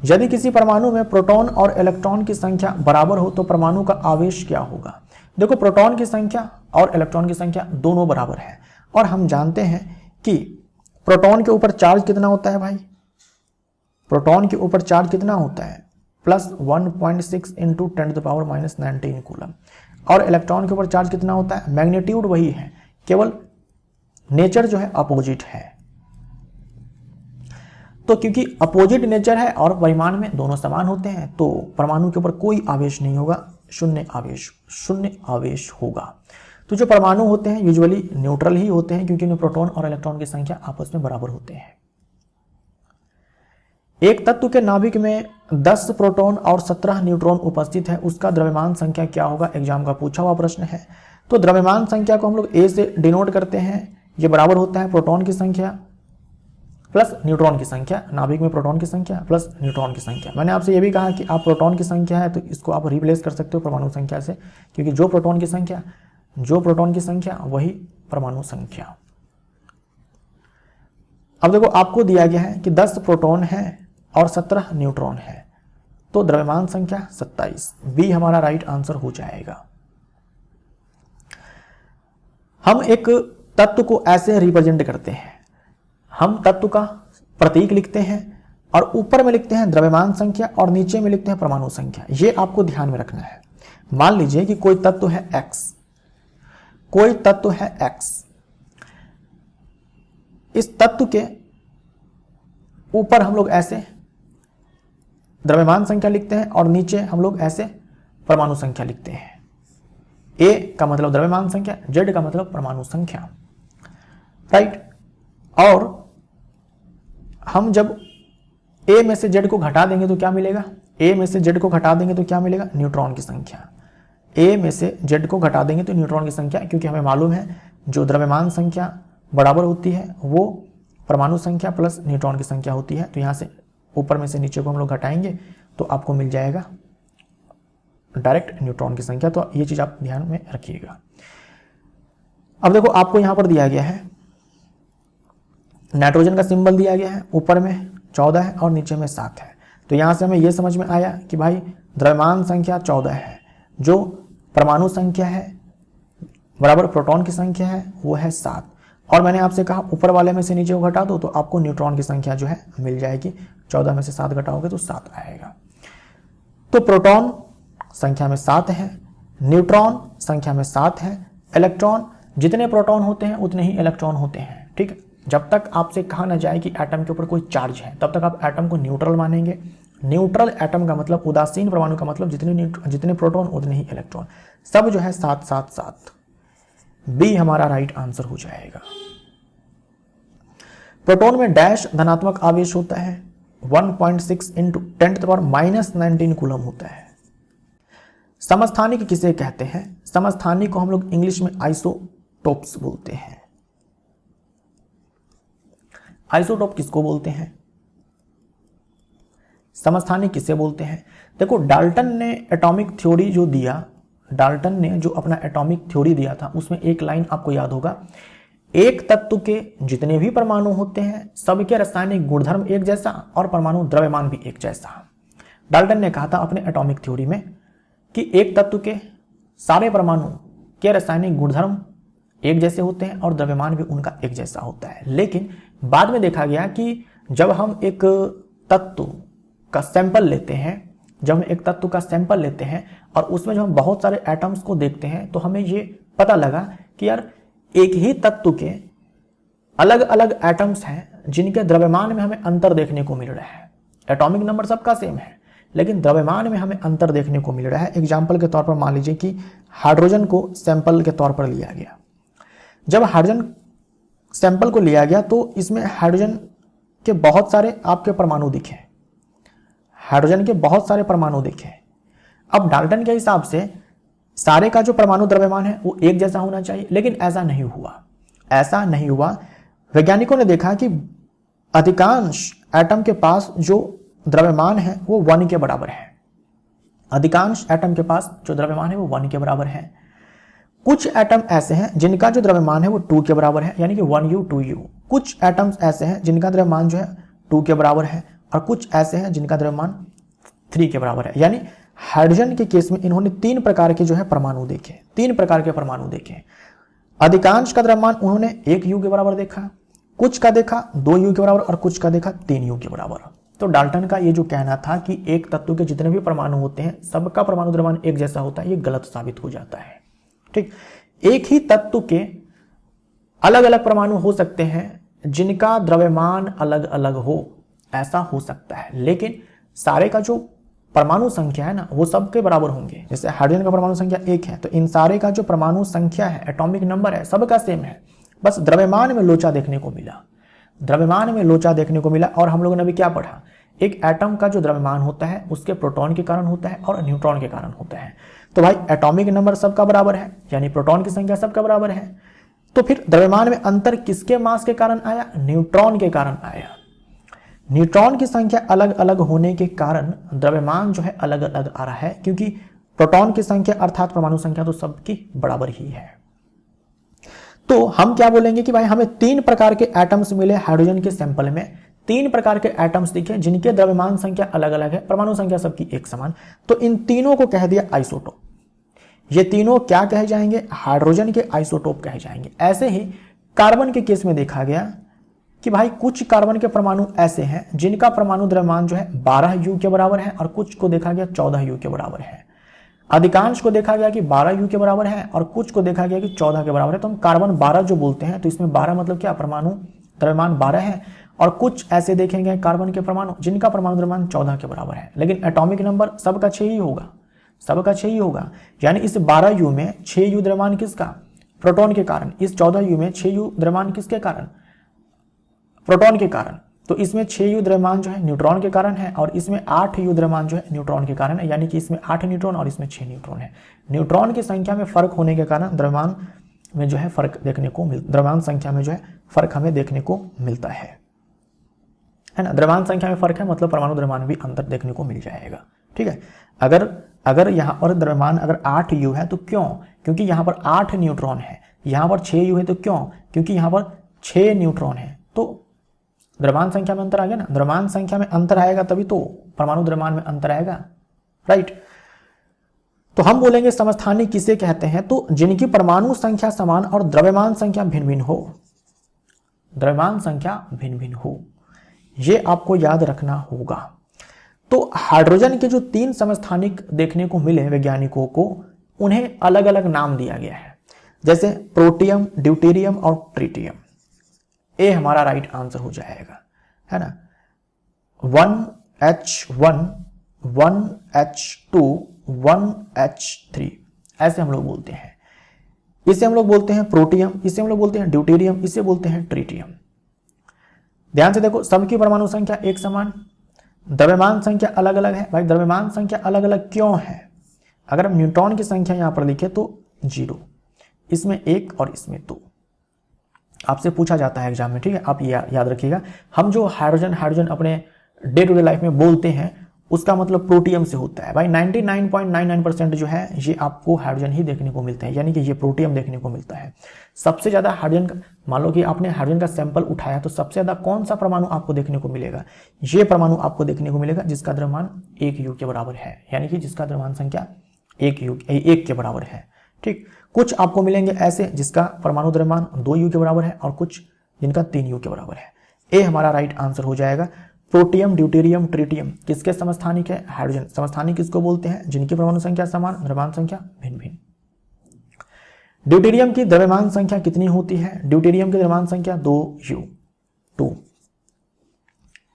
यदि किसी परमाणु में प्रोटॉन और इलेक्ट्रॉन की संख्या बराबर हो तो परमाणु का आवेश क्या होगा? देखो, प्रोटॉन की संख्या और इलेक्ट्रॉन की संख्या दोनों बराबर है, और हम जानते हैं कि प्रोटॉन के ऊपर चार्ज कितना होता है भाई? प्रोटॉन के ऊपर चार्ज कितना होता है? Plus 1.6 into 10⁻⁻19 coulomb. और इलेक्ट्रॉन के ऊपर चार्ज कितना होता है? मैग्नीट्यूड वही है, केवल नेचर जो है अपोजिट है। तो क्योंकि अपोजिट नेचर है और परिमाण में दोनों समान होते हैं, तो परमाणु के ऊपर कोई आवेश नहीं होगा, शून्य आवेश होगा। तो जो परमाणु होते हैं यूजुअली न्यूट्रल ही होते हैं, क्योंकि उनमें प्रोटॉन और इलेक्ट्रॉन की संख्या आपस में बराबर होते हैं। एक तत्व के नाभिक में 10 प्रोटॉन और 17 न्यूट्रॉन उपस्थित है, उसका द्रव्यमान संख्या क्या होगा? एग्जाम का पूछा हुआ प्रश्न है। तो द्रव्यमान संख्या को हम लोग ए से डिनोट करते हैं, ये बराबर होता है प्रोटॉन की संख्या प्लस न्यूट्रॉन की संख्या, नाभिक में प्रोटॉन की संख्या प्लस न्यूट्रॉन की संख्या। मैंने आपसे ये भी कहा कि आप प्रोटॉन की संख्या है तो इसको आप रिप्लेस कर सकते हो परमाणु संख्या से, क्योंकि जो प्रोटॉन की संख्या वही परमाणु संख्या। अब देखो, आपको दिया गया है कि 10 प्रोटॉन है और 17 न्यूट्रॉन है, तो द्रव्यमान संख्या 27, बी हमारा राइट आंसर हो जाएगा। हम एक तत्व को ऐसे रिप्रेजेंट करते हैं, हम तत्व का प्रतीक लिखते हैं और ऊपर में लिखते हैं द्रव्यमान संख्या और नीचे में लिखते हैं परमाणु संख्या। ये आपको ध्यान में रखना है। मान लीजिए कि कोई तत्व है x, इस तत्व के ऊपर हम लोग ऐसे द्रव्यमान संख्या लिखते हैं और नीचे हम लोग ऐसे परमाणु संख्या लिखते हैं। A का मतलब द्रव्यमान संख्या, Z का मतलब परमाणु संख्या, राइट। और हम जब A में से Z को घटा देंगे तो क्या मिलेगा? A में से Z को घटा देंगे तो क्या मिलेगा? न्यूट्रॉन की संख्या। A में से Z को घटा देंगे तो न्यूट्रॉन की संख्या, क्योंकि हमें मालूम है जो द्रव्यमान संख्या बराबर होती है वो परमाणु संख्या प्लस न्यूट्रॉन की संख्या होती है। तो यहाँ से ऊपर में से नीचे को हम लोग घटाएंगे तो आपको मिल जाएगा डायरेक्ट न्यूट्रॉन की संख्या। तो ये चीज आप ध्यान में रखिएगा। अब देखो, आपको यहाँ पर दिया गया है नाइट्रोजन का सिंबल दिया गया है, ऊपर में 14 है और नीचे में 7 है। तो यहाँ से हमें ये समझ में आया कि भाई द्रव्यमान संख्या 14 है, जो परमाणु संख्या है बराबर प्रोटॉन की संख्या है वो है 7। और मैंने आपसे कहा ऊपर वाले में से नीचे को घटा दो तो आपको न्यूट्रॉन की संख्या जो है मिल जाएगी। 14 में से 7 घटाओगे तो 7 आएगा। तो प्रोटॉन संख्या में 7 है, न्यूट्रॉन संख्या में 7 है, इलेक्ट्रॉन जितने प्रोटॉन होते हैं उतने ही इलेक्ट्रॉन होते हैं। ठीक है, जब तक आपसे कहा ना जाए कि एटम के ऊपर कोई चार्ज है तब तक आप एटम को न्यूट्रल मानेंगे। न्यूट्रल एटम का मतलब, उदासीन परमाणु का मतलब जितने प्रोटॉन उतने ही इलेक्ट्रॉन, सब जो है 7 7 7। बी हमारा राइट आंसर हो जाएगा। प्रोटॉन में डैश धनात्मक आवेश होता है, 1.6 इंटू 10⁻⁻19 कूलम होता है। समस्थानिक किसे कहते हैं? समस्थानिक को हम लोग इंग्लिश में आइसोटोप्स बोलते हैं। आइसोटोप किसको बोलते हैं? समस्थानिक किसे बोलते हैं? देखो, डाल्टन ने एटॉमिक थ्योरी जो दिया, डाल्टन ने जो अपना एटॉमिक थ्योरी दिया था उसमें एक लाइन आपको याद होगा, एक तत्व के जितने भी परमाणु होते हैं सबके रासायनिक गुणधर्म एक जैसा और परमाणु द्रव्यमान भी एक जैसा। डाल्टन ने कहा था अपने एटॉमिक थ्योरी में कि एक तत्व के सारे परमाणु के रासायनिक गुणधर्म एक जैसे होते हैं और द्रव्यमान भी उनका एक जैसा होता है। लेकिन बाद में देखा गया कि जब हम एक तत्व का सैंपल लेते हैं, और उसमें जब हम बहुत सारे एटम्स को देखते हैं तो हमें ये पता लगा कि यार एक ही तत्व के अलग अलग एटम्स हैं जिनके द्रव्यमान में हमें अंतर देखने को मिल रहा है। एटॉमिक नंबर सबका सेम है लेकिन द्रव्यमान में हमें अंतर देखने को मिल रहा है। एग्जाम्पल के तौर पर मान लीजिए कि हाइड्रोजन को सैंपल के तौर पर लिया गया। जब हाइड्रोजन सैंपल को लिया गया तो इसमें हाइड्रोजन के बहुत सारे आपके परमाणु दिखे, हाइड्रोजन के बहुत सारे परमाणु दिखे। अब डाल्टन के हिसाब से सारे का जो परमाणु द्रव्यमान है वो एक जैसा होना चाहिए, लेकिन ऐसा नहीं हुआ। वैज्ञानिकों ने देखा कि अधिकांश एटम के पास जो द्रव्यमान है वो 1 के बराबर है। अधिकांश एटम के पास जो द्रव्यमान है वो 1 के बराबर है। कुछ एटम ऐसे हैं जिनका जो द्रव्यमान है वो 2 के बराबर है, यानी कि 1U 2U। कुछ एटम्स ऐसे हैं जिनका द्रव्यमान जो है 2 के बराबर है और कुछ ऐसे हैं जिनका द्रव्यमान 3 के बराबर है। यानी हाइड्रोजन के केस में इन्होंने 3 प्रकार के जो है परमाणु देखे। अधिकांश का द्रव्यमान उन्होंने 1U के बराबर देखा, कुछ का देखा 2U के बराबर और कुछ का देखा 3U के बराबर। तो डाल्टन का ये जो कहना था कि एक तत्व के जितने भी परमाणु होते हैं सबका परमाणु द्रव्यमान एक जैसा होता है, ये गलत साबित हो जाता है। ठीक, एक ही तत्व के अलग अलग परमाणु हो सकते हैं जिनका द्रव्यमान अलग अलग हो, ऐसा हो सकता है, लेकिन सारे का जो परमाणु संख्या है ना वो सबके बराबर होंगे। जैसे हाइड्रोजन का परमाणु संख्या 1 है तो इन सारे का जो परमाणु संख्या है, एटॉमिक नंबर है, सबका सेम है, बस द्रव्यमान में लोचा देखने को मिला। और हम लोगों ने अभी क्या पढ़ा, एक एटम का जो द्रव्यमान होता है उसके प्रोटॉन के कारण होता है और न्यूट्रॉन के कारण होता है। तो भाई एटॉमिक नंबर सबका बराबर है, यानी प्रोटॉन की संख्या सबका बराबर है। तो फिर द्रव्यमान में अंतर किसके मास के कारण आया? न्यूट्रॉन के कारण आया। न्यूट्रॉन की संख्या अलग अलग होने के कारण द्रव्यमान जो है अलग अलग आ रहा है, क्योंकि प्रोटॉन की संख्या अर्थात परमाणु संख्या तो सबकी बराबर ही है। तो हम क्या बोलेंगे कि भाई हमें 3 प्रकार के एटम्स मिले हाइड्रोजन के सैंपल में, 3 प्रकार के एटम्स दिखे जिनके द्रव्यमान संख्या अलग अलग है, परमाणु संख्या सबकी एक समान। तो इन तीनों को कह दिया आइसोटोप। ये तीनों क्या कहे जाएंगे? हाइड्रोजन के आइसोटोप कहे जाएंगे। ऐसे ही कार्बन के केस में देखा गया कि भाई कुछ कार्बन के परमाणु ऐसे हैं जिनका परमाणु द्रव्यमान जो है 12U के बराबर है और कुछ को देखा गया 14U के बराबर है। अधिकांश को देखा गया कि 12U के बराबर है और कुछ को देखा गया कि 14 के बराबर है। तो हम कार्बन 12 जो बोलते हैं तो इसमें 12 मतलब क्या, परमाणु द्रव्यमान 12 है। और कुछ ऐसे देखेंगे कार्बन के परमाणु जिनका परमाणु द्रव्यमान 14 के बराबर है, लेकिन एटॉमिक नंबर सबका 6 ही होगा। यानी इस 12U में 6U द्रव्यमान किसका? प्रोटॉन के कारण। इस 14U में 6U द्रव्यमान किसके कारण? प्रोटॉन के कारण। तो इसमें 6U द्रव्यमान जो है न्यूट्रॉन के कारण है और इसमें 8U द्रव्यमान जो है न्यूट्रॉन के कारण है, यानी कि इसमें 8 न्यूट्रॉन और इसमें 6 न्यूट्रॉन है। न्यूट्रॉन की संख्या में फर्क होने के कारण द्रव्यमान में जो है फर्क देखने को द्रव्यमान संख्या में जो है फर्क हमें देखने को मिलता है ना। द्रव्यमान संख्या में फर्क है मतलब परमाणु द्रव्यमान भी अंतर देखने को मिल जाएगा। ठीक है, अगर यहाँ पर द्रव्यमान अगर 8U है तो क्यों? क्योंकि यहाँ पर 8 न्यूट्रॉन है। यहाँ पर 6U है तो क्यों? क्योंकि यहाँ पर 6 न्यूट्रॉन है। तो द्रव्यमान संख्या में अंतर आ गया ना, द्रव्यमान संख्या में अंतर आएगा तभी तो परमाणु द्रव्यमान में अंतर आएगा, राइट। तो हम बोलेंगे समस्थानिक किसे कहते हैं, तो जिनकी परमाणु संख्या समान और द्रव्यमान संख्या भिन्न भिन्न हो, द्रव्यमान संख्या भिन्न भिन्न हो, ये आपको याद रखना होगा। तो हाइड्रोजन के जो 3 समस्थानिक देखने को मिले वैज्ञानिकों को, उन्हें अलग अलग नाम दिया गया है, जैसे प्रोटियम, ड्यूटेरियम और ट्रिटियम। ए हमारा राइट आंसर हो जाएगा, है ना। 1H1, 1H2, 1H3 ऐसे हम लोग बोलते हैं। इसे हम लोग बोलते हैं प्रोटियम, इसे हम लोग बोलते हैं ड्यूटेरियम, इसे बोलते हैं ट्रिटियम। ध्यान से देखो, सबकी परमाणु संख्या एक समान, द्रव्यमान संख्या अलग अलग है। भाई द्रव्यमान संख्या अलग अलग क्यों है? अगर हम न्यूट्रॉन की संख्या यहां पर लिखे तो 0, इसमें 1 और इसमें 2। आपसे पूछा जाता है एग्जाम में, ठीक है, आप ये याद रखिएगा। हम जो हाइड्रोजन अपने डे टू डे लाइफ में बोलते हैं उसका मतलब प्रोटियम से होता है। भाई 99.99% जो है ये आपको हाइड्रोजन ही देखने को मिलते हैं, यानी कि ये प्रोटियम देखने को मिलता है। सबसे ज्यादा हाइड्रोजन, मान लो कि आपने हाइड्रोजन का सैंपल उठाया तो सबसे ज्यादा कौन सा परमाणु आपको देखने को मिलेगा? ये परमाणु आपको देखने को मिलेगा जिसका द्रव्यमान 1 U के बराबर है, यानी कि जिसका द्रव्यमान संख्या 1 के बराबर है, ठीक। कुछ आपको मिलेंगे ऐसे जिसका परमाणु द्रव्यमान 2 U के बराबर है और कुछ जिनका 3 U के बराबर है। ए हमारा राइट आंसर हो जाएगा। प्रोटियम, ड्यूटेरियम, ट्रिटियम किसके समस्थानिक है? हाइड्रोजन। समस्थानिक किसको बोलते हैं? जिनकी परमाणु संख्या समान, द्रव्यमान संख्या भिन्न भिन्न। ड्यूटेरियम की द्रव्यमान संख्या कितनी होती है? ड्यूटेरियम की द्रव्यमान संख्या 2U, 2।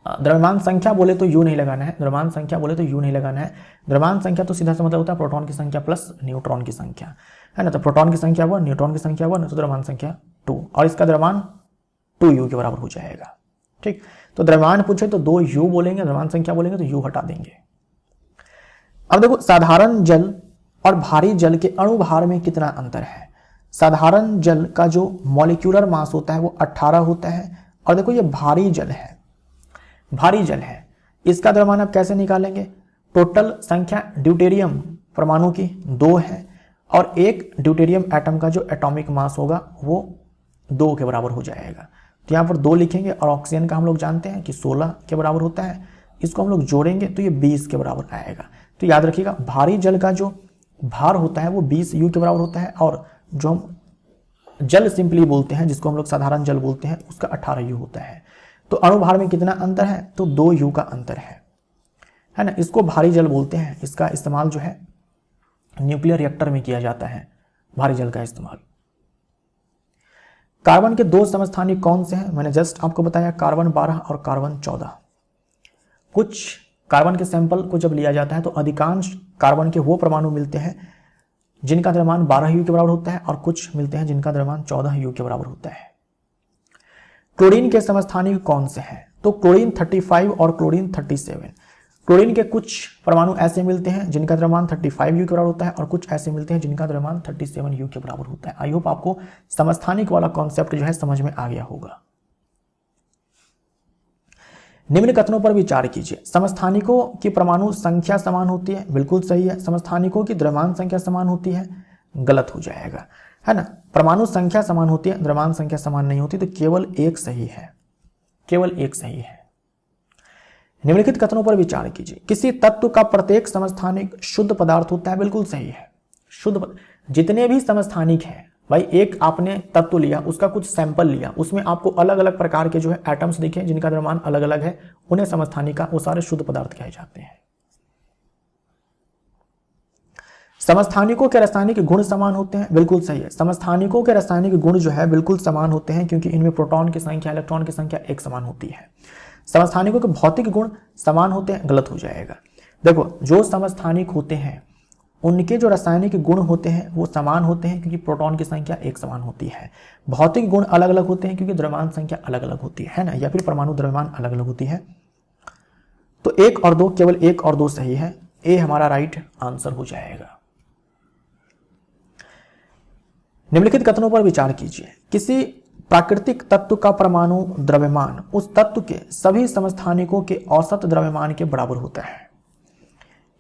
द्रव्यमान संख्या बोले तो U नहीं लगाना है, द्रव्यमान संख्या बोले तो U नहीं लगाना है। द्रव्यमान संख्या तो सीधा सा मतलब होता है प्रोटॉन की संख्या प्लस न्यूट्रॉन की संख्या, है ना। तो प्रोटॉन की संख्या 1, न्यूट्रॉन की संख्या 1, तो द्रव्यमान संख्या 2, और इसका द्रव्यमान 2U के बराबर हो जाएगा, ठीक। तो द्रव्यमान पूछे तो 2U बोलेंगे, द्रव्यमान संख्या बोलेंगे तो U हटा देंगे। अब देखो, साधारण जल और भारी जल के अणु भार में कितना अंतर है? साधारण जल का जो मॉलिक्यूलर मास होता है वो 18 होता है, और देखो ये भारी जल है, भारी जल है, इसका द्रव्यमान आप कैसे निकालेंगे? टोटल संख्या ड्यूटेरियम परमाणु की 2 है, और एक ड्यूटेरियम एटम का जो एटॉमिक मास होगा वो 2 के बराबर हो जाएगा। तो यहाँ पर 2 लिखेंगे, और ऑक्सीजन का हम लोग जानते हैं कि 16 के बराबर होता है, इसको हम लोग जोड़ेंगे तो ये 20 के बराबर आएगा। तो याद रखिएगा, भारी जल का जो भार होता है वो 20 U के बराबर होता है, और जो हम जल सिंपली बोलते हैं, जिसको हम लोग साधारण जल बोलते हैं, उसका 18 U होता है। तो अणु भार में कितना अंतर है? तो 2 U का अंतर है ना। इसको भारी जल बोलते हैं, इसका इस्तेमाल जो है न्यूक्लियर रिएक्टर में किया जाता है, भारी जल का इस्तेमाल। कार्बन के 2 समस्थानिक कौन से हैं? मैंने जस्ट आपको बताया, कार्बन 12 और कार्बन 14। कुछ कार्बन के सैंपल को जब लिया जाता है तो अधिकांश कार्बन के वो परमाणु मिलते हैं जिनका द्रव्यमान 12 U के बराबर होता है, और कुछ मिलते हैं जिनका द्रव्यमान 14 U के बराबर होता है। क्लोरीन के समस्थानिक कौन से हैं? तो क्लोरीन 35 और क्लोरीन 37। क्लोरीन के कुछ परमाणु ऐसे मिलते हैं जिनका द्रव्यमान 35 U के बराबर होता है, और कुछ ऐसे मिलते हैं जिनका द्रव्यमान 37 U के बराबर होता है। आई होप आपको समस्थानिक वाला कॉन्सेप्ट जो है समझ में आ गया होगा। निम्न कथनों पर विचार कीजिए। समस्थानिकों की परमाणु संख्या समान होती है, बिल्कुल सही है। समस्थानिकों की द्रव्यमान संख्या समान होती है, गलत हो जाएगा, है ना। परमाणु संख्या समान होती है, द्रव्यमान संख्या समान नहीं होती, तो केवल एक सही है, केवल एक सही है। निम्नलिखित कथनों पर विचार कीजिए। किसी तत्व का प्रत्येक समस्थानिक शुद्ध पदार्थ होता है, बिल्कुल सही है। जितने भी समस्थानिक हैं, भाई एक आपने तत्व लिया, उसका कुछ सैंपल लिया, उसमें आपको अलग अलग प्रकार के जो है एटम्स दिखे जिनका द्रव्यमान अलग अलग है, उन्हें समस्थानिका, वो सारे शुद्ध पदार्थ कहे जाते हैं। समस्थानिकों के रासायनिक गुण समान होते हैं, बिल्कुल सही है। समस्थानिकों के रासायनिक गुण जो है बिल्कुल समान होते हैं, क्योंकि इनमें प्रोटॉन की संख्या, इलेक्ट्रॉन की संख्या एक समान होती है। समस्थानिकों के भौतिक गुण समान होते हैं, गलत हो जाएगा। देखो, जो समस्थानिक होते हैं उनके जो रासायनिक गुण होते हैं वो समान होते हैं, क्योंकि प्रोटॉन की संख्या एक समान होती है। भौतिक गुण अलग अलग होते हैं क्योंकि द्रव्यमान संख्या अलग अलग होती है ना, या फिर परमाणु द्रव्यमान अलग अलग होती है। तो 1 और 2, केवल 1 और 2 सही है। ए हमारा राइट आंसर हो जाएगा। निम्नलिखित कथनों पर विचार कीजिए। किसी प्राकृतिक तत्व का परमाणु द्रव्यमान उस तत्व के सभी समस्थानिकों के औसत द्रव्यमान के बराबर होता है।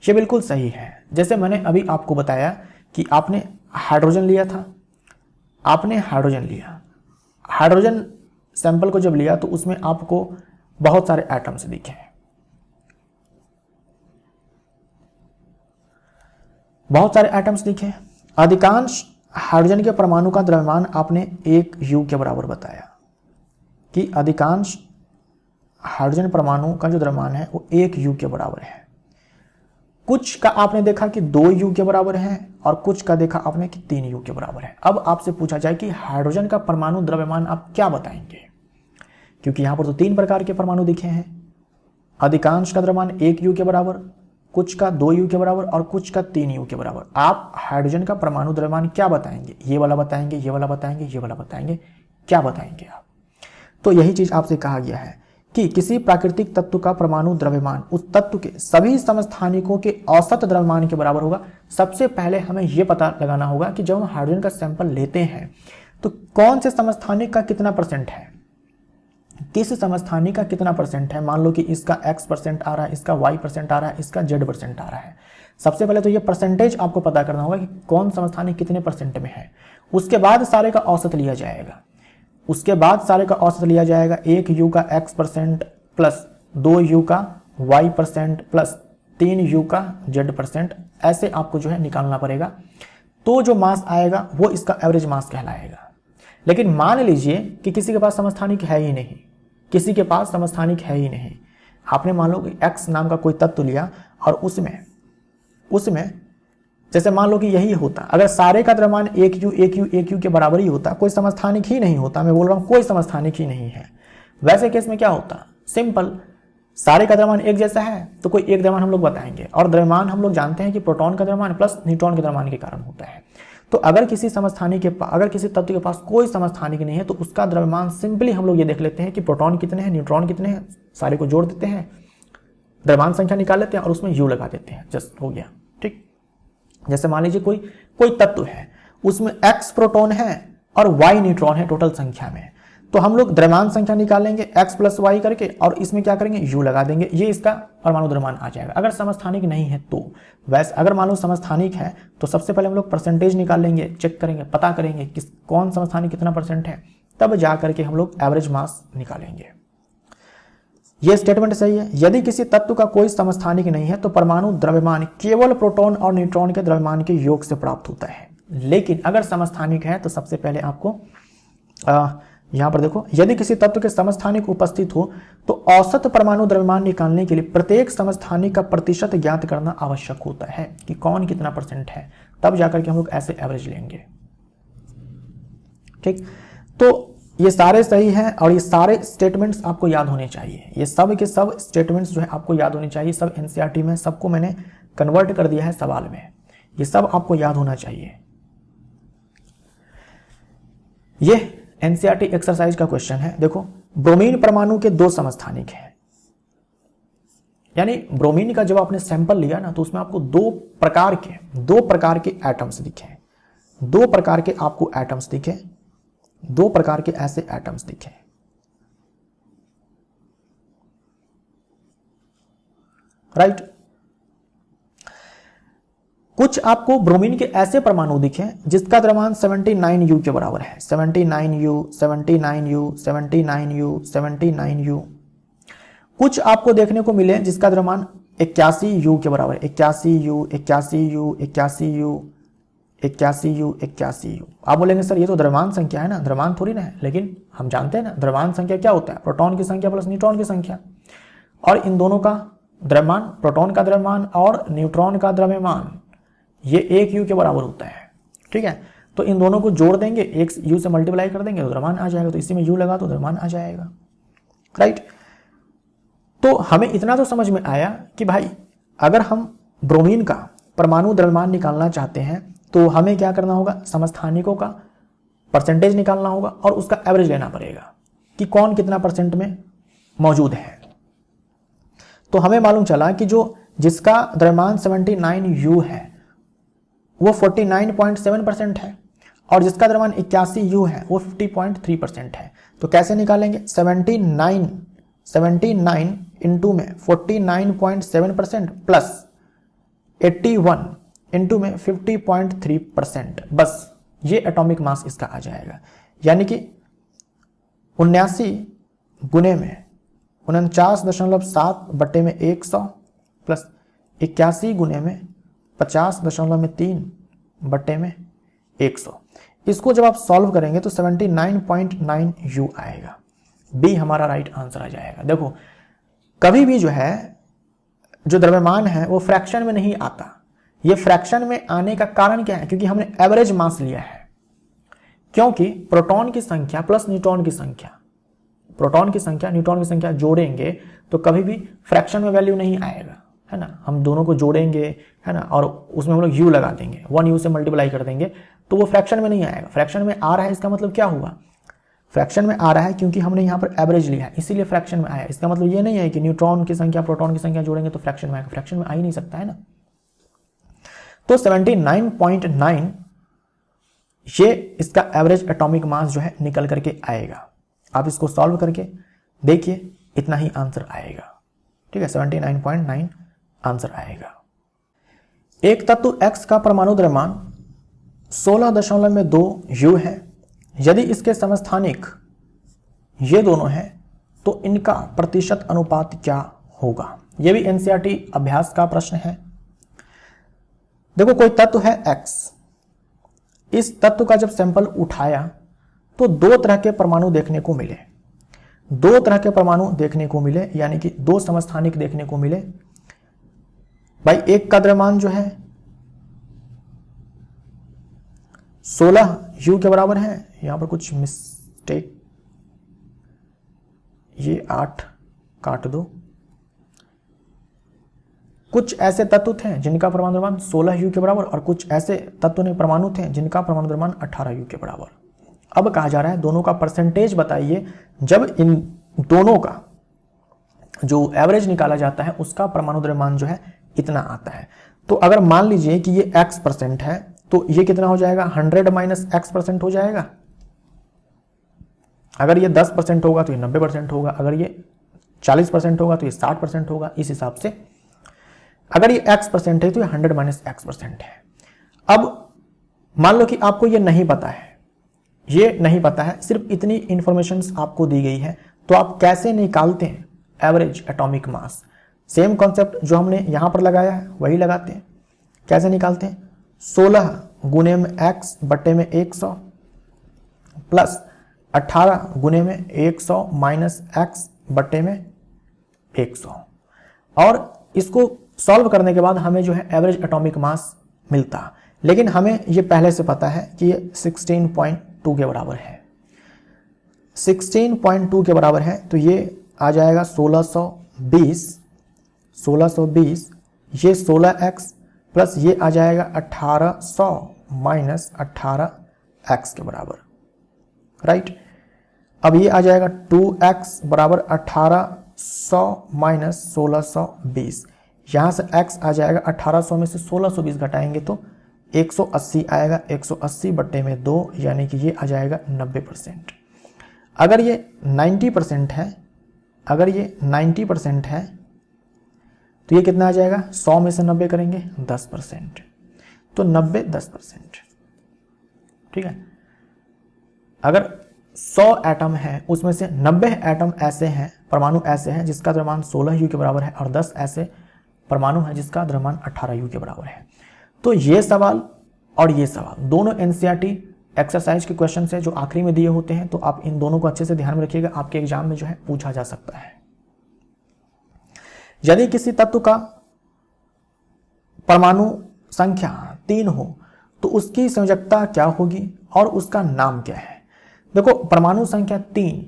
ये बिल्कुल सही है। जैसे मैंने अभी आपको बताया कि आपने हाइड्रोजन लिया था, आपने हाइड्रोजन लिया, हाइड्रोजन सैंपल को जब लिया तो उसमें आपको बहुत सारे एटम्स दिखे हैं, बहुत सारे एटम्स दिखे हैं। अधिकांश हाइड्रोजन के परमाणु का द्रव्यमान आपने 1 U के बराबर बताया कि अधिकांश हाइड्रोजन परमाणु का जो द्रव्यमान है वो 1 U के बराबर है। कुछ का आपने देखा कि 2 U के बराबर है और कुछ का देखा आपने कि 3 U के बराबर है। अब आपसे पूछा जाए कि हाइड्रोजन का परमाणु द्रव्यमान आप क्या बताएंगे, क्योंकि यहां पर तो 3 प्रकार के परमाणु दिखे हैं। अधिकांश का द्रव्यमान 1 U के बराबर, कुछ का 2 U के बराबर और कुछ का 3 U के बराबर। आप हाइड्रोजन का परमाणु द्रव्यमान क्या बताएंगे? ये वाला बताएंगे, ये वाला बताएंगे, ये वाला बताएंगे, क्या बताएंगे आप? तो यही चीज आपसे कहा गया है कि किसी प्राकृतिक तत्व का परमाणु द्रव्यमान उस तत्व के सभी समस्थानिकों के औसत द्रव्यमान के बराबर होगा। सबसे पहले हमें यह पता लगाना होगा कि जब हम हाइड्रोजन का सैंपल लेते हैं तो कौन से समस्थानिक का कितना परसेंट है, किस समस्थानिक का कितना परसेंट है। मान लो कि इसका X% आ रहा है, इसका Y% आ रहा है, इसका Z% आ रहा है। सबसे पहले तो ये परसेंटेज आपको पता करना होगा कि कौन समस्थानिक कितने परसेंट में है। उसके बाद सारे का औसत लिया जाएगा, उसके बाद सारे का औसत लिया जाएगा। 1 U का X% प्लस 2 U का Y% प्लस 3 U का Z%, ऐसे आपको जो है निकालना पड़ेगा। तो जो मास आएगा वो इसका एवरेज मास कहलाएगा। लेकिन मान लीजिए कि किसी के पास समस्थानिक है ही नहीं, किसी के पास समस्थानिक है ही नहीं। आपने मान लो कि X नाम का कोई तत्व लिया और उसमें जैसे मान लो कि यही होता, अगर सारे का द्रव्यमान 1 U के बराबर ही होता, कोई समस्थानिक ही नहीं होता, मैं बोल रहा हूं कोई समस्थानिक ही नहीं है, वैसे केस में क्या होता? सिंपल, सारे का द्रव्यमान एक जैसा है तो कोई एक द्रव्यमान हम लोग बताएंगे। और द्रव्यमान हम लोग जानते हैं कि प्रोटॉन का द्रव्यमान प्लस न्यूट्रॉन के द्रव्यमान के कारण होता है। तो अगर किसी समस्थानिक के पास, अगर किसी तत्व के पास कोई समस्थानिक नहीं है तो उसका द्रव्यमान सिंपली हम लोग ये देख लेते हैं कि प्रोटॉन कितने हैं, न्यूट्रॉन कितने हैं, सारे को जोड़ देते हैं, द्रव्यमान संख्या निकाल लेते हैं और उसमें U लगा देते हैं, जस्ट हो गया। ठीक, जैसे मान लीजिए कोई तत्व है, उसमें X प्रोटॉन है और Y न्यूट्रॉन है टोटल संख्या में, तो हम लोग द्रव्यमान संख्या निकालेंगे X प्लस Y करके और इसमें क्या करेंगे, U लगा देंगे, ये इसका परमाणु द्रव्यमान आ जाएगा। अगर समस्थानिक नहीं है तो वैसे, अगर मान लो समस्थानिक है तो सबसे पहले हम लोग परसेंटेज निकाल लेंगे, चेक करेंगे, पता करेंगे कि कौन समस्थानिक कितना परसेंट है, तब जा करके हम लोग एवरेज मास निकालेंगे। यह स्टेटमेंट सही है। यदि किसी तत्व का कोई समस्थानिक नहीं है तो परमाणु द्रव्यमान केवल प्रोटॉन और न्यूट्रॉन के द्रव्यमान के योग से प्राप्त होता है। लेकिन अगर समस्थानिक है तो सबसे पहले आपको यहां पर देखो, यदि किसी तत्व के समस्थानिक उपस्थित हो तो औसत परमाणु द्रव्यमान निकालने के लिए प्रत्येक समस्थानिक का प्रतिशत ज्ञात करना आवश्यक होता है कि कौन कितना परसेंट है, तब जाकर के हम लोग ऐसे एवरेज लेंगे। ठीक, तो ये सारे सही हैं और ये सारे स्टेटमेंट्स आपको याद होने चाहिए। ये सब के सब स्टेटमेंट्स जो है आपको याद होने चाहिए। सब एनसीईआरटी में सबको मैंने कन्वर्ट कर दिया है सवाल में, ये सब आपको याद होना चाहिए। ये एनसीईआरटी एक्सरसाइज का क्वेश्चन है। देखो, ब्रोमीन परमाणु के 2 समस्थानिक हैं, यानी ब्रोमीन का जब आपने सैंपल लिया ना तो उसमें आपको 2 प्रकार के एटम्स दिखे, 2 प्रकार के आपको एटम्स दिखे, 2 प्रकार के ऐसे एटम्स दिखे। राइट, कुछ आपको ब्रोमीन के ऐसे परमाणु दिखे जिसका द्रव्यमान 79 U के बराबर है, 79 U, 79 U, 79 U, 79 U। कुछ आपको देखने को मिले जिसका द्रव्यमान 81 U के बराबर, 81 U, 81 U, 81 U, 81 U, 81 U। आप बोलेंगे सर ये तो द्रव्यमान संख्या है ना, द्रव्यमान थोड़ी ना है। लेकिन हम जानते हैं ना द्रव्यमान संख्या क्या होता है, प्रोटॉन की संख्या प्लस न्यूट्रॉन की संख्या। और इन दोनों का द्रव्यमान, प्रोटॉन का द्रव्यमान और न्यूट्रॉन का द्रव्यमान, ये 1 U के बराबर होता है। ठीक है, तो इन दोनों को जोड़ देंगे, 1 U से मल्टीप्लाई कर देंगे तो द्रव्यमान आ जाएगा, तो इसी में U लगा तो द्रव्यमान आ जाएगा। राइट, तो हमें इतना तो समझ में आया कि भाई अगर हम ब्रोमीन का परमाणु द्रव्यमान निकालना चाहते हैं तो हमें क्या करना होगा, समस्थानिकों का परसेंटेज निकालना होगा और उसका एवरेज लेना पड़ेगा कि कौन कितना परसेंट में मौजूद है। तो हमें मालूम चला कि जिसका द्रव्यमान 79 U है वो 49.7% है और जिसका द्रव्यमान 81 U है वो 50.3% है। तो कैसे निकालेंगे, 79 इंटू में 49.7% प्लस 81 इंटू में 50.3%, बस ये एटॉमिक मास इसका आ जाएगा। यानी कि 79 गुने में 49.7 बटे में 100 प्लस 81 गुने में 50.3 बटे में 100। इसको जब आप सॉल्व करेंगे तो 79.9 U आएगा। बी हमारा राइट आंसर आ जाएगा। देखो कभी भी जो है जो द्रव्यमान है वो फ्रैक्शन में नहीं आता। ये फ्रैक्शन में आने का कारण क्या है? क्योंकि हमने एवरेज मास लिया है। क्योंकि प्रोटॉन की संख्या प्लस न्यूट्रॉन की संख्या, प्रोटॉन की संख्या न्यूट्रॉन की संख्या जोड़ेंगे तो कभी भी फ्रैक्शन में वैल्यू नहीं आएगा, है ना। हम दोनों को जोड़ेंगे, है ना, और उसमें हम लोग U लगा देंगे, 1U से मल्टीप्लाई कर देंगे तो वो फ्रैक्शन में नहीं आएगा। फ्रैक्शन में आ रहा है, इसका मतलब क्या हुआ? फ्रैक्शन में आ रहा है क्योंकि हमने यहाँ पर एवरेज लिया है, इसीलिए फ्रैक्शन में आया। इसका मतलब ये नहीं है कि न्यूट्रॉन की संख्या प्रोटॉन की संख्या जोड़ेंगे तो फ्रैक्शन में आएगा। फ्रैक्शन में आ ही नहीं सकता, है ना। तो 79.9 ये इसका एवरेज एटॉमिक मास जो है निकल करके आएगा। आप इसको सॉल्व करके देखिए, इतना ही आंसर आएगा। ठीक है, 79.9 आंसर आएगा। एक तत्व X का परमाणु द्रव्यमान 16.2 U है। यदि इसके समस्थानिक ये दोनों हैं तो इनका प्रतिशत अनुपात क्या होगा? यह भी NCERT अभ्यास का प्रश्न है। देखो कोई तत्व है X, इस तत्व का जब सैंपल उठाया तो दो तरह के परमाणु देखने को मिले। दो तरह के परमाणु देखने को मिले, यानी कि दो समस्थानिक देखने को मिले। भाई एक का द्रव्यमान जो है 16 U के बराबर है। यहां पर कुछ मिस्टेक, ये 8 काट दो। कुछ ऐसे तत्व थे जिनका परमाणु द्रव्यमान 16 U के बराबर और कुछ ऐसे तत्व ने परमाणु थे जिनका परमाणु द्रव्यमान 18 U के बराबर। अब कहा जा रहा है दोनों का परसेंटेज बताइए जब इन दोनों का जो एवरेज निकाला जाता है उसका परमाणु द्रव्यमान जो है इतना आता है। तो अगर मान लीजिए कि ये X% है तो ये कितना हो जाएगा? 100 माइनस X% हो जाएगा। अगर ये 10% होगा तो ये 90% होगा, अगर ये 40% होगा तो ये 60% होगा। इस हिसाब से अगर ये X% है तो ये 100 माइनस X% है। अब मान लो कि आपको ये नहीं पता है, ये नहीं पता है, सिर्फ इतनी इंफॉर्मेशन आपको दी गई है, तो आप कैसे निकालते हैं average atomic mass? Same concept जो हमने यहां पर लगाया है वही लगाते हैं। कैसे निकालते हैं? 16 गुने में X बटे में 100 प्लस 18 गुने में 100 माइनस X बटे में 100, और इसको सॉल्व करने के बाद हमें जो है एवरेज एटॉमिक मास मिलता। लेकिन हमें ये पहले से पता है कि ये 16.2 के बराबर है। 16.2 के बराबर है तो ये आ जाएगा 1620, ये 16x प्लस ये आ जाएगा 1800 माइनस 18x के बराबर, राइट। अब ये आ जाएगा 2x बराबर 1800 माइनस 1620। यहाँ से x आ जाएगा 1800 में से 1620 घटाएंगे तो 180 आएगा। 180 बट्टे में 2 यानी कि ये आ जाएगा 90%। अगर ये 90% है, अगर ये 90% है तो ये कितना आ जाएगा? 100 में से 90 करेंगे 10%, तो 90 10%। ठीक है, अगर 100 एटम है उसमें से 90 एटम ऐसे हैं, परमाणु ऐसे हैं जिसका द्रव्यमान 16 U के बराबर है और 10 ऐसे परमाणु है जिसका द्रव्यमान 18 U के बराबर है। तो ये सवाल और ये सवाल दोनों NCERT एक्सरसाइज के क्वेश्चन है जो आखिरी में दिए होते हैं, तो आप इन दोनों को अच्छे से ध्यान में रखिएगा, आपके एग्जाम में जो है पूछा जा सकता है। यदि किसी तत्व का परमाणु संख्या 3 हो तो उसकी संयोजकता क्या होगी और उसका नाम क्या है? देखो परमाणु संख्या 3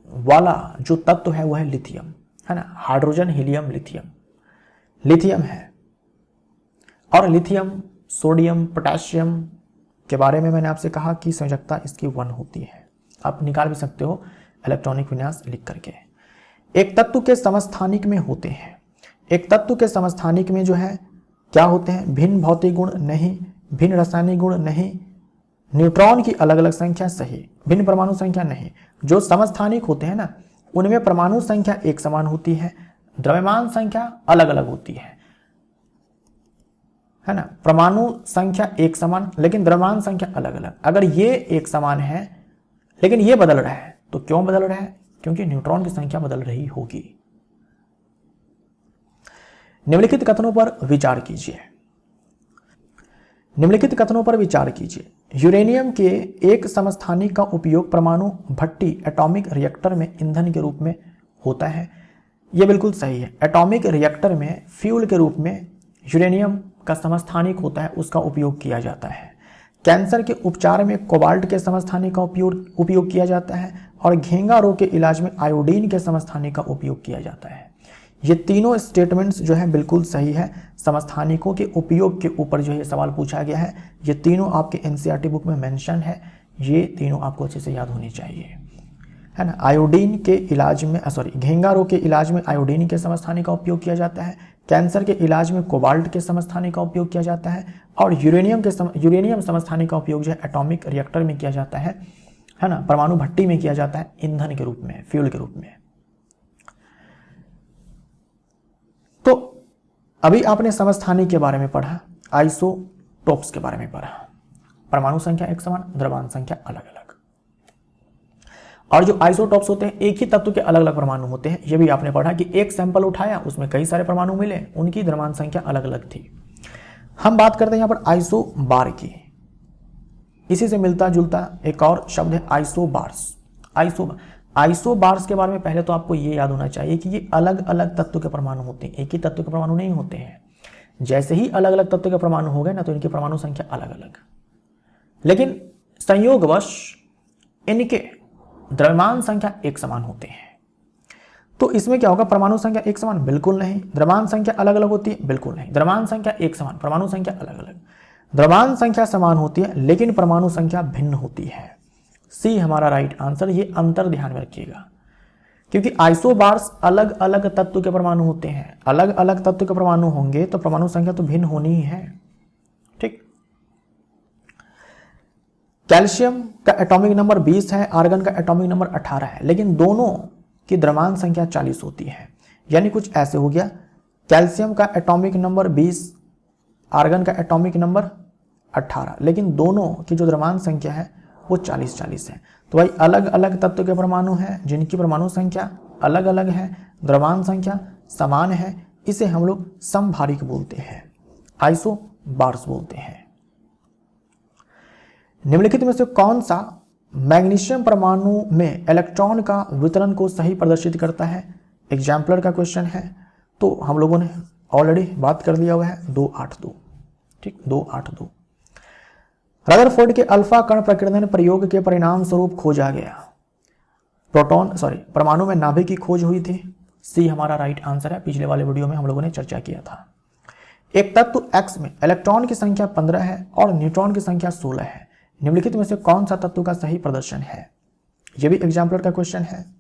वाला जो तत्व है वह है लिथियम, है ना। हाइड्रोजन, हीलियम, लिथियम है। और लिथियम, सोडियम, पोटेशियम के बारे में मैंने आपसे कहा कि संयोजकता इसकी 1 होती है। आप निकाल भी सकते हो इलेक्ट्रॉनिक विन्यास लिख करके। एक तत्व के समस्थानिक में होते हैं, एक तत्व के समस्थानिक में जो है क्या होते हैं? भिन्न भौतिक गुण नहीं, भिन्न रासायनिक गुण नहीं, न्यूट्रॉन की अलग अलग संख्या सही, भिन्न परमाणु संख्या नहीं। जो समस्थानिक होते हैं ना उनमें परमाणु संख्या एक समान होती है, द्रव्यमान संख्या अलग अलग होती है ना। परमाणु संख्या एक समान लेकिन द्रव्यमान संख्या अलग अलग। अगर ये एक समान है लेकिन ये बदल रहा है तो क्यों बदल रहा है? क्योंकि न्यूट्रॉन की संख्या बदल रही होगी। निम्नलिखित कथनों पर विचार कीजिए। निम्नलिखित कथनों पर विचार कीजिए। यूरेनियम के एक समस्थानिक का उपयोग परमाणु भट्टी एटॉमिक रिएक्टर में ईंधन के रूप में होता है। यह बिल्कुल सही है। एटॉमिक रिएक्टर में फ्यूल के रूप में यूरेनियम का समस्थानिक होता है, उसका उपयोग किया जाता है। कैंसर के उपचार में कोबाल्ट के समस्थानिक का उपयोग किया जाता है और घेंगा रोग के इलाज में आयोडीन के समस्थानिक का उपयोग किया जाता है। ये तीनों स्टेटमेंट्स जो है बिल्कुल सही है। समस्थानिकों के उपयोग के ऊपर जो है सवाल पूछा गया है। ये तीनों आपके एनसीईआरटी बुक में मेंशन है। ये तीनों आपको अच्छे से याद होनी चाहिए, है ना। आयोडीन के इलाज में घेंगा रोग के इलाज में आयोडीन के समस्थानिक का उपयोग किया जाता है। कैंसर के इलाज में कोबाल्ट के समस्थानिक का उपयोग किया जाता है और यूरेनियम समस्थानिक का उपयोग जो है एटॉमिक रिएक्टर में किया जाता है ना, परमाणु भट्टी में किया जाता है ईंधन के रूप में, फ्यूल के रूप में। तो अभी आपने समस्थानिक के बारे में पढ़ा, आइसोटोप्स के बारे में पढ़ा। परमाणु संख्या एक समान, द्रव्यमान संख्या अलग अलग। और जो आइसोटोप्स होते हैं एक ही तत्व के अलग अलग परमाणु होते हैं। यह भी आपने पढ़ा कि एक सैंपल उठाया, उसमें कई सारे परमाणु मिले, उनकी द्रव्यमान संख्या अलग अलग थी। हम बात करते हैं यहां पर आइसोबार की। इसी से मिलता जुलता एक और शब्द है आइसोबार्स। आइसोबार्स के बारे में पहले तो आपको ये याद होना चाहिए कि ये अलग अलग तत्व के परमाणु होते हैं, एक ही तत्व के परमाणु नहीं होते हैं। जैसे ही अलग अलग तत्व के परमाणु हो गए ना, तो इनकी परमाणु संख्या अलग अलग, लेकिन संयोगवश इनके द्रव्यमान संख्या एक समान होते हैं। तो इसमें क्या होगा, परमाणु संख्या एक समान बिल्कुल नहीं, द्रव्यमान संख्या अलग अलग होती है बिल्कुल नहीं। द्रव्यमान संख्या एक समान, परमाणु संख्या अलग अलग। द्रव्यमान संख्या समान होती है लेकिन परमाणु संख्या भिन्न होती है। सी हमारा राइट आंसर। ये अंतर ध्यान में रखिएगा, क्योंकि आइसोबार्स अलग अलग तत्व के परमाणु होते हैं। अलग अलग तत्व के परमाणु होंगे तो परमाणु संख्या तो भिन्न होनी ही है, ठीक। कैल्शियम का एटॉमिक नंबर 20 है, आर्गन का एटॉमिक नंबर 18 है, लेकिन दोनों की द्रव्यमान संख्या 40 होती है। यानी कुछ ऐसे हो गया, कैल्शियम का एटॉमिक नंबर 20, आर्गन का एटॉमिक नंबर 18, लेकिन दोनों की जो द्रव्यमान संख्या है वो 40-40 है। तो भाई अलग अलग तत्व के परमाणु हैं जिनकी परमाणु संख्या अलग अलग है, द्रव्यमान संख्या समान है, इसे हम लोग समभारिक बोलते हैं, आइसोबार्स बोलते हैं। निम्नलिखित में से कौन सा मैग्नीशियम परमाणु में इलेक्ट्रॉन का वितरण को सही प्रदर्शित करता है? एग्जाम्पलर का क्वेश्चन है, तो हम लोगों ने ऑलरेडी बात कर लिया हुआ है 282, ठीक, 282। रदरफोर्ड के अल्फा कण प्रकीर्णन प्रयोग के परिणाम स्वरूप खोजा गया परमाणु में नाभिक की खोज हुई थी। सी हमारा राइट आंसर है। पिछले वाले वीडियो में हम लोगों ने चर्चा किया था। एक तत्व X में इलेक्ट्रॉन की संख्या 15 है और न्यूट्रॉन की संख्या 16 है। निम्नलिखित में से कौन सा तत्व का सही प्रदर्शन है? यह भी एग्जाम्पलर का क्वेश्चन है।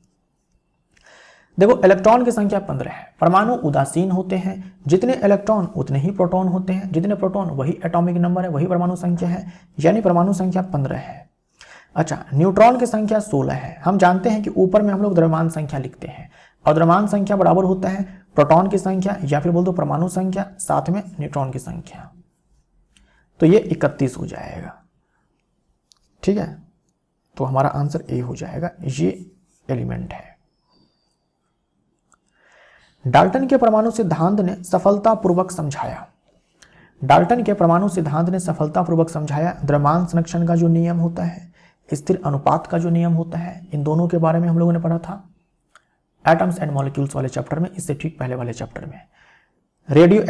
देखो, इलेक्ट्रॉन की संख्या 15 है। परमाणु उदासीन होते हैं, जितने इलेक्ट्रॉन उतने ही प्रोटॉन होते हैं, जितने प्रोटॉन वही एटॉमिक नंबर है, वही परमाणु संख्या है, यानी परमाणु संख्या 15 है। अच्छा, न्यूट्रॉन की संख्या 16 है। हम जानते हैं कि ऊपर में हम लोग द्रव्यमान संख्या लिखते हैं और द्रव्यमान संख्या बराबर होता है प्रोटॉन की संख्या या फिर बोल दो परमाणु संख्या साथ में न्यूट्रॉन की संख्या, तो ये 31 हो जाएगा, ठीक है। तो हमारा आंसर ए हो जाएगा, ये एलिमेंट है। डाल्टन के परमाणु सिद्धांत ने सफलतापूर्वक समझाया। डाल्टन के परमाणु सिद्धांत ने सफलतापूर्वक समझाया द्रव्यमान संरक्षण का जो नियम होता है, स्थिर अनुपात का जो नियम होता है, इन दोनों के बारे में हम लोगों ने पढ़ा था एटम्स एंड मॉलिक्यूल्स वाले चैप्टर में, इससे ठीक पहले वाले चैप्टर में। रेडियो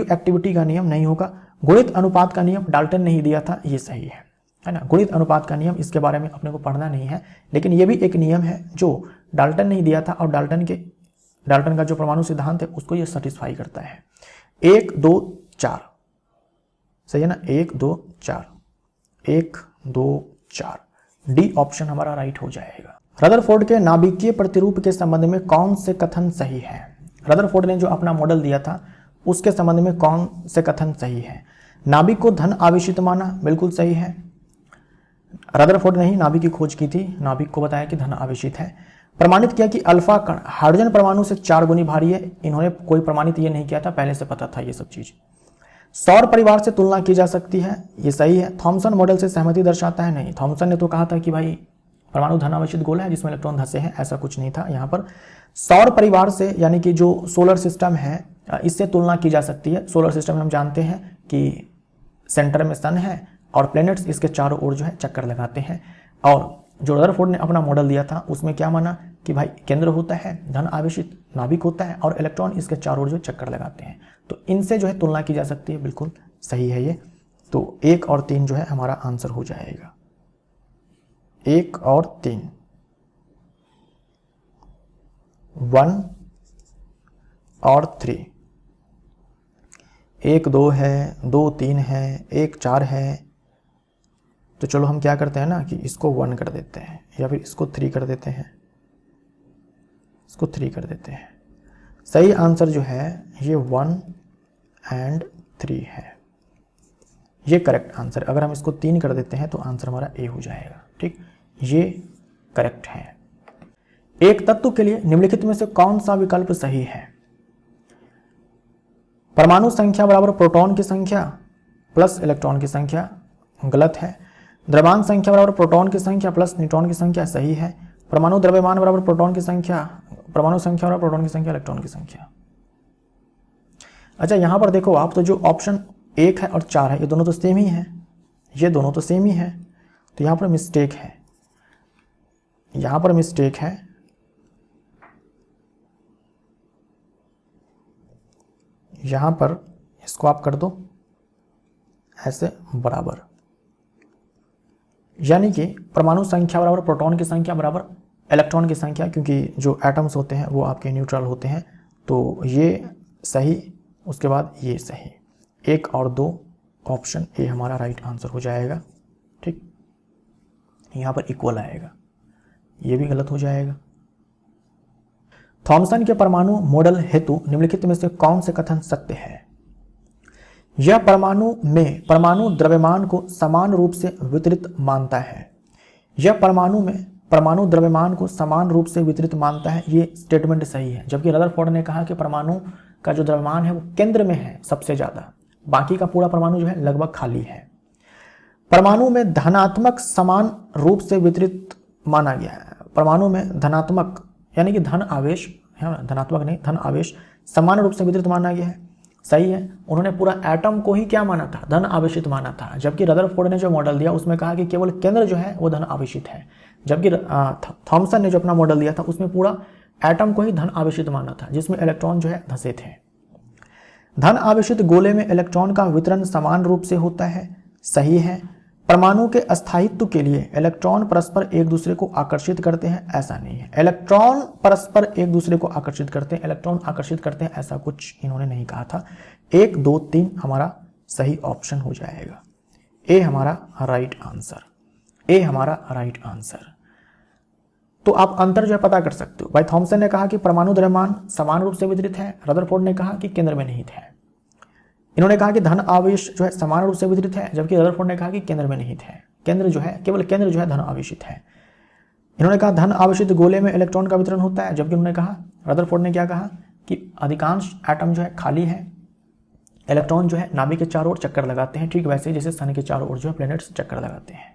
एक्टिविटी का नियम नहीं होगा, गुणित अनुपात का नियम डाल्टन ने ही दिया था, ये सही है ना। गुणित अनुपात का नियम, इसके बारे में अपने को पढ़ना नहीं है, लेकिन ये भी एक नियम है जो डाल्टन ने ही दिया था और डाल्टन का जो परमाणु सिद्धांत है उसको ये सेटिस्फाई करता है। 1 2 4 सही है ना, 1 2 4 1 2 4, डी ऑप्शन हमारा राइट हो जाएगा। रदरफोर्ड के नाभिकीय प्रतिरूप के संबंध में कौन से कथन सही है? रदरफोर्ड ने जो अपना मॉडल दिया था उसके संबंध में कौन से कथन सही है? नाभिक को धन आवेशित माना, बिल्कुल सही है। रदरफोर्ड ने ही नाभिक की खोज की थी, नाभिक को बताया कि धन आवेशित है। प्रमाणित किया कि अल्फा कण हाइड्रोजन परमाणु से 4 गुनी भारी है। इन्होंने कोई प्रमाणित ये नहीं किया था, पहले से पता था ये सब चीज। सौर परिवार से तुलना की जा सकती है, ये सही है। थॉमसन मॉडल से सहमति दर्शाता है, नहीं। थॉमसन ने तो कहा था कि भाई परमाणु धन आवेशित गोला है जिसमें इलेक्ट्रॉन धंसे हैं, ऐसा कुछ नहीं था। यहाँ पर सौर परिवार से यानी कि जो सोलर सिस्टम है इससे तुलना की जा सकती है। सोलर सिस्टम में हम जानते हैं कि सेंटर में सन है और प्लैनेट्स इसके चारों ओर जो है चक्कर लगाते हैं। और जो रदरफोर्ड ने अपना मॉडल दिया था उसमें क्या माना कि भाई केंद्र होता है, धन आवेशित नाभिक होता है और इलेक्ट्रॉन इसके चारों ओर जो चक्कर लगाते हैं। तो इनसे जो है तुलना की जा सकती है, बिल्कुल सही है ये। तो 1 और 3 जो है हमारा आंसर हो जाएगा, 1 और 3, 1 और 3, 1 2 है, 2 3 है, 1 4 है। तो चलो हम क्या करते हैं ना कि इसको 1 कर देते हैं या फिर इसको 3 कर देते हैं, इसको 3 कर देते हैं। सही आंसर जो है ये 1 और 3 है, ये करेक्ट आंसर। अगर हम इसको 3 कर देते हैं तो आंसर हमारा ए हो जाएगा। ठीक, ये करेक्ट है। एक तत्व के लिए निम्नलिखित में से कौन सा विकल्प सही है? परमाणु संख्या बराबर प्रोटॉन की संख्या प्लस इलेक्ट्रॉन की संख्या, गलत है। द्रव्यमान संख्या बराबर प्रोटॉन की संख्या प्लस न्यूट्रॉन की संख्या, सही है। परमाणु द्रव्यमान बराबर प्रोटॉन की संख्या, परमाणु संख्या बराबर प्रोटॉन की संख्या इलेक्ट्रॉन की संख्या। अच्छा यहां पर देखो आप, तो जो ऑप्शन 1 है और 4 है ये दोनों तो सेम ही है, ये दोनों तो सेम ही है। तो यहां पर मिस्टेक है, यहां पर मिस्टेक है। यहां पर इसको आप कर दो ऐसे बराबर, यानी कि परमाणु संख्या बराबर प्रोटॉन की संख्या बराबर इलेक्ट्रॉन की संख्या, क्योंकि जो एटम्स होते हैं वो आपके न्यूट्रल होते हैं। तो ये सही, उसके बाद ये सही। 1 और 2 ऑप्शन ए हमारा राइट आंसर हो जाएगा। ठीक, यहां पर इक्वल आएगा, ये भी गलत हो जाएगा। थॉमसन के परमाणु मॉडल हेतु निम्नलिखित में से कौन से कथन सत्य है? यह परमाणु में परमाणु द्रव्यमान को समान रूप से वितरित मानता है। यह परमाणु में परमाणु द्रव्यमान को समान रूप से वितरित मानता है, ये स्टेटमेंट सही है। जबकि रदरफोर्ड ने कहा कि परमाणु का जो द्रव्यमान है वो केंद्र में है सबसे ज्यादा, बाकी का पूरा परमाणु जो है लगभग खाली है। परमाणु में धनात्मक समान रूप से वितरित माना गया है। परमाणु में धनात्मक यानी कि धन आवेश, धनात्मक नहीं, धन आवेश समान रूप से वितरित माना गया है, सही है। उन्होंने पूरा एटम को ही क्या माना था? धन आवेशित माना था। जबकि रदरफोर्ड ने जो मॉडल दिया उसमें कहा कि केवल केंद्र जो है वो धन आवेशित है। जबकि थॉमसन ने जो अपना मॉडल दिया था उसमें पूरा एटम को ही धन आवेशित माना था, जिसमें इलेक्ट्रॉन जो है धंसे थे। धन आवेशित गोले में इलेक्ट्रॉन का वितरण समान रूप से होता है, सही है। परमाणु के अस्थायित्व के लिए इलेक्ट्रॉन परस्पर एक दूसरे को आकर्षित करते हैं, ऐसा नहीं है। इलेक्ट्रॉन परस्पर एक दूसरे को आकर्षित करते हैं, इलेक्ट्रॉन आकर्षित करते हैं, ऐसा कुछ इन्होंने नहीं कहा था। 1 2 3 हमारा सही ऑप्शन हो जाएगा। ए हमारा राइट आंसर, ए हमारा राइट आंसर। तो आप अंतर जो है पता कर सकते हो। भाई थॉमसन ने कहा कि परमाणु द्रव्यमान समान रूप से वितरित है, रदरफोर्ड ने कहा कि केंद्र में निहित है। इन्होंने कहा कि धन आवेश जो है समान रूप से वितरित है, जबकि रदरफोर्ड ने कहा कि केंद्र में निहित है। केंद्र जो है, केवल केंद्र जो है धन आवेशित है। इन्होंने कहा धन आवेशित गोले में इलेक्ट्रॉन का वितरण होता है, जबकि उन्होंने कहा, रदरफोर्ड ने क्या कहा कि अधिकांश एटम जो है खाली है, इलेक्ट्रॉन जो है नाभिक के चारों ओर चक्कर लगाते हैं, ठीक वैसे जैसे सन के चारों ओर जो है प्लैनेट्स चक्कर लगाते हैं।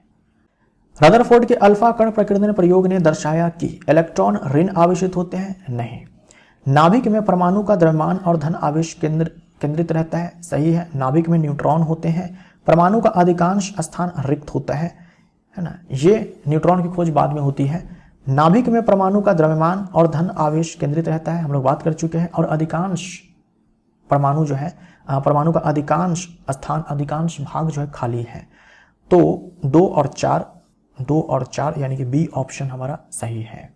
रदरफोर्ड के अल्फा कण प्रकीर्णन प्रयोग ने दर्शाया कि इलेक्ट्रॉन ऋण आवेशित होते हैं, नहीं। नाभिक में परमाणु का द्रव्यमान और धन आवेश केंद्रित रहता है, सही है। नाभिक में न्यूट्रॉन होते हैं, परमाणु का अधिकांश स्थान रिक्त होता है ना। ये न्यूट्रॉन की खोज बाद में होती है। नाभिक में परमाणु का द्रव्यमान और धन आवेश केंद्रित रहता है, हम लोग बात कर चुके हैं। और अधिकांश परमाणु जो है, परमाणु का अधिकांश स्थान, अधिकांश भाग जो है खाली है। तो 2 और 4 यानी कि बी ऑप्शन हमारा सही है।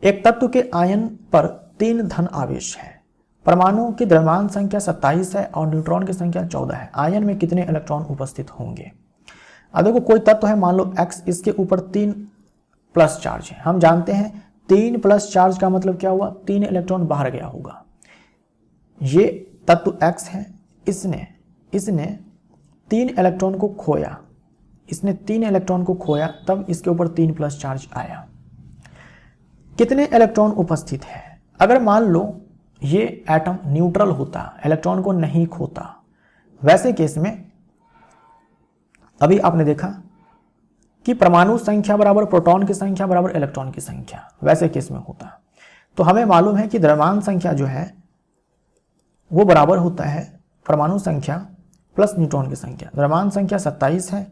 एक तत्व के आयन पर 3 धन आवेश है। परमाणु की द्रव्यमान संख्या 27 है और न्यूट्रॉन की संख्या 14 है। आयन में कितने इलेक्ट्रॉन उपस्थित होंगे? अब देखो कोई तत्व है, मान लो x, इसके ऊपर 3 प्लस चार्ज है। हम जानते हैं 3 प्लस चार्ज का मतलब क्या हुआ? 3 इलेक्ट्रॉन बाहर गया होगा। ये तत्व x है, इसने 3 इलेक्ट्रॉन को खोया, इसने 3 इलेक्ट्रॉन को खोया, तब इसके ऊपर 3 प्लस चार्ज आया। कितने इलेक्ट्रॉन उपस्थित है? अगर मान लो ये एटम न्यूट्रल होता, इलेक्ट्रॉन को नहीं खोता, वैसे केस में अभी आपने देखा कि परमाणु संख्या बराबर प्रोटॉन की संख्या बराबर इलेक्ट्रॉन की संख्या, वैसे केस में होता है। तो हमें मालूम है कि द्रव्यमान संख्या जो है वो बराबर होता है परमाणु संख्या प्लस न्यूट्रॉन की संख्या। द्रव्यमान संख्या 27 है,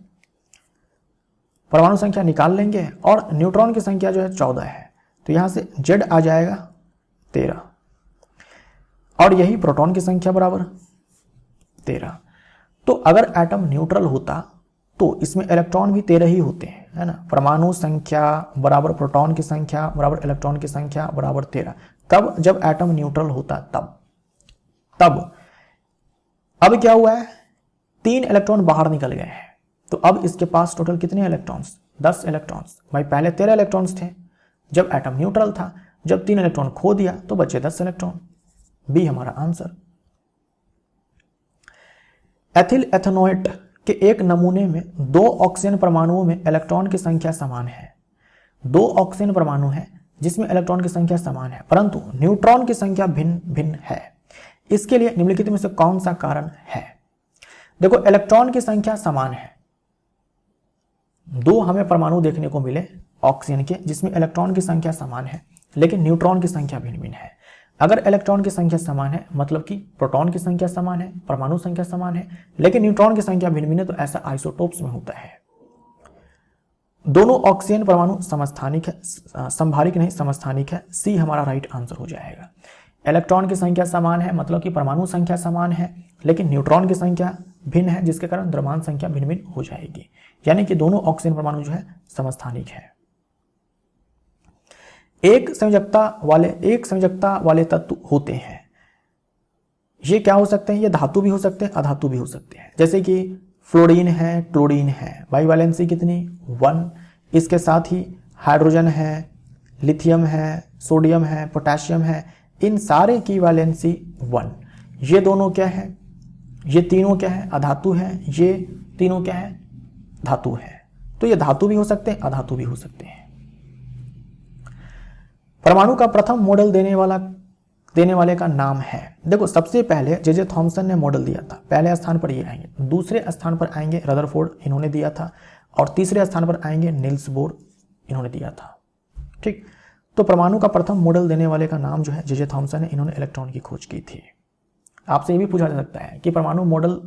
परमाणु संख्या निकाल लेंगे और न्यूट्रॉन की संख्या जो है 14 है, तो यहां से Z आ जाएगा 13 और यही प्रोटॉन की संख्या बराबर 13। तो अगर एटम न्यूट्रल होता तो इसमें इलेक्ट्रॉन भी 13 ही होते हैं, है ना। परमाणु संख्या बराबर प्रोटॉन की संख्या बराबर इलेक्ट्रॉन की संख्या बराबर 13। कब? जब एटम न्यूट्रल होता तब अब क्या हुआ है, 3 इलेक्ट्रॉन बाहर निकल गए हैं, तो अब इसके पास टोटल कितने इलेक्ट्रॉन्स? 10 इलेक्ट्रॉन्स। भाई पहले 13 इलेक्ट्रॉन्स थे जब एटम न्यूट्रल था, जब 3 इलेक्ट्रॉन खो दिया तो बचे 10 इलेक्ट्रॉन। बी हमारा आंसर। एथिल एथेनोएट के एक नमूने में 2 ऑक्सीजन परमाणुओं में इलेक्ट्रॉन की संख्या समान है। 2 ऑक्सीजन परमाणु है जिसमें इलेक्ट्रॉन की संख्या समान है, परंतु न्यूट्रॉन की संख्या भिन्न भिन्न है। इसके लिए निम्नलिखित में से कौन सा कारण है? देखो, इलेक्ट्रॉन की संख्या समान है, 2 हमें परमाणु देखने को मिले ऑक्सीजन के जिसमें इलेक्ट्रॉन की संख्या समान है, लेकिन न्यूट्रॉन की संख्या भिन्न भिन्न है। अगर इलेक्ट्रॉन की संख्या समान है मतलब कि प्रोटॉन की संख्या समान है, परमाणु संख्या समान है, लेकिन न्यूट्रॉन की संख्या भिन्न भिन्न है, तो ऐसा आइसोटोप्स में होता है। दोनों ऑक्सीजन परमाणु समस्थानिक है, संभारिक नहीं समस्थानिक है। सी हमारा राइट आंसर हो जाएगा। इलेक्ट्रॉन की संख्या समान है मतलब कि परमाणु संख्या समान है, लेकिन न्यूट्रॉन की संख्या भिन्न है, जिसके कारण द्रव्यमान संख्या भिन्न भिन्न हो जाएगी। यानी कि दोनों ऑक्सीजन परमाणु जो है समस्थानिक है। एक संयोजकता वाले तत्व होते हैं। ये क्या हो सकते हैं? ये धातु भी हो सकते हैं, अधातु भी हो सकते हैं। जैसे कि फ्लोरीन है, क्लोरीन है, बाई वैलेंसी कितनी? 1। इसके साथ ही हाइड्रोजन है, लिथियम है, सोडियम है, पोटेशियम है, इन सारे की वैलेंसी 1। ये दोनों क्या है? ये तीनों क्या है? अधातु है। ये तीनों क्या है? धातु है। तो ये धातु भी हो सकते हैं, अधातु भी हो सकते हैं। परमाणु का प्रथम मॉडल देने वाले का नाम है। देखो, सबसे पहले जे थॉमसन ने मॉडल दिया था, पहले स्थान पर ये आएंगे। दूसरे स्थान पर आएंगे रदरफोर्ड, इन्होंने दिया था। और तीसरे स्थान पर आएंगे नील्स बोर, इन्होंने दिया था। ठीक, तो परमाणु का प्रथम मॉडल देने वाले का नाम जो है जे थॉमसन है, इन्होंने इलेक्ट्रॉन की खोज की थी। आपसे ये भी पूछा जा सकता है कि परमाणु मॉडल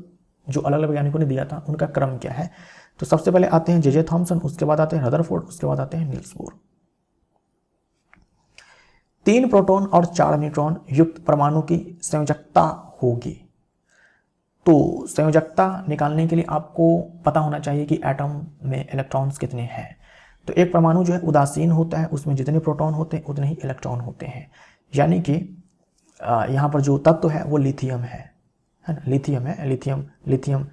जो अलग अलग वैज्ञानिकों ने दिया था उनका क्रम क्या है। तो सबसे पहले आते हैं जे थॉमसन, उसके बाद आते हैं रदरफोर्ड, उसके बाद आते हैं नील्स बोर। 3 प्रोटॉन और 4 न्यूट्रॉन युक्त परमाणु की संयोजकता होगी। तो संयोजकता निकालने के लिए आपको पता होना चाहिए कि एटम में इलेक्ट्रॉन्स कितने हैं। तो एक परमाणु जो है उदासीन होता है, उसमें जितने प्रोटॉन होते हैं उतने ही इलेक्ट्रॉन होते हैं। यानी कि यहाँ पर जो तत्व है वो लिथियम है ना, लिथियम है। लिथियम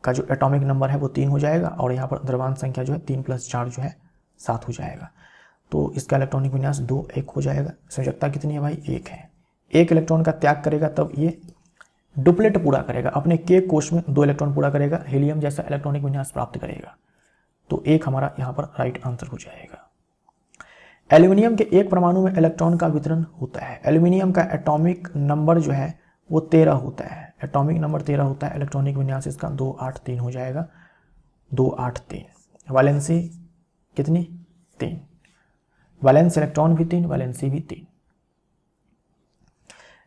का जो एटॉमिक नंबर है वो 3 हो जाएगा और यहाँ पर द्रव्यमान संख्या जो है 3 + 4 जो है 7 हो जाएगा। तो इसका इलेक्ट्रॉनिक विन्यास 2 1 हो जाएगा। संयोजकता कितनी है भाई? 1 है। 1 इलेक्ट्रॉन का त्याग करेगा तब ये डुप्लेट पूरा करेगा, अपने K कोश में 2 इलेक्ट्रॉन पूरा करेगा, हीलियम जैसा इलेक्ट्रॉनिक विन्यास प्राप्त करेगा। तो 1 हमारा यहाँ पर राइट आंसर हो जाएगा। एल्यूमिनियम के एक परमाणु में इलेक्ट्रॉन का वितरण होता है। एल्यूमिनियम का एटॉमिक नंबर जो है वो 13 होता है। एटॉमिक नंबर 13 होता है। इलेक्ट्रॉनिक विन्यास इसका 2 8 3 हो जाएगा। 2 8 3। वैलेंसी कितनी? 3। वैलेंस इलेक्ट्रॉन भी 3, वैलेंसी भी 3।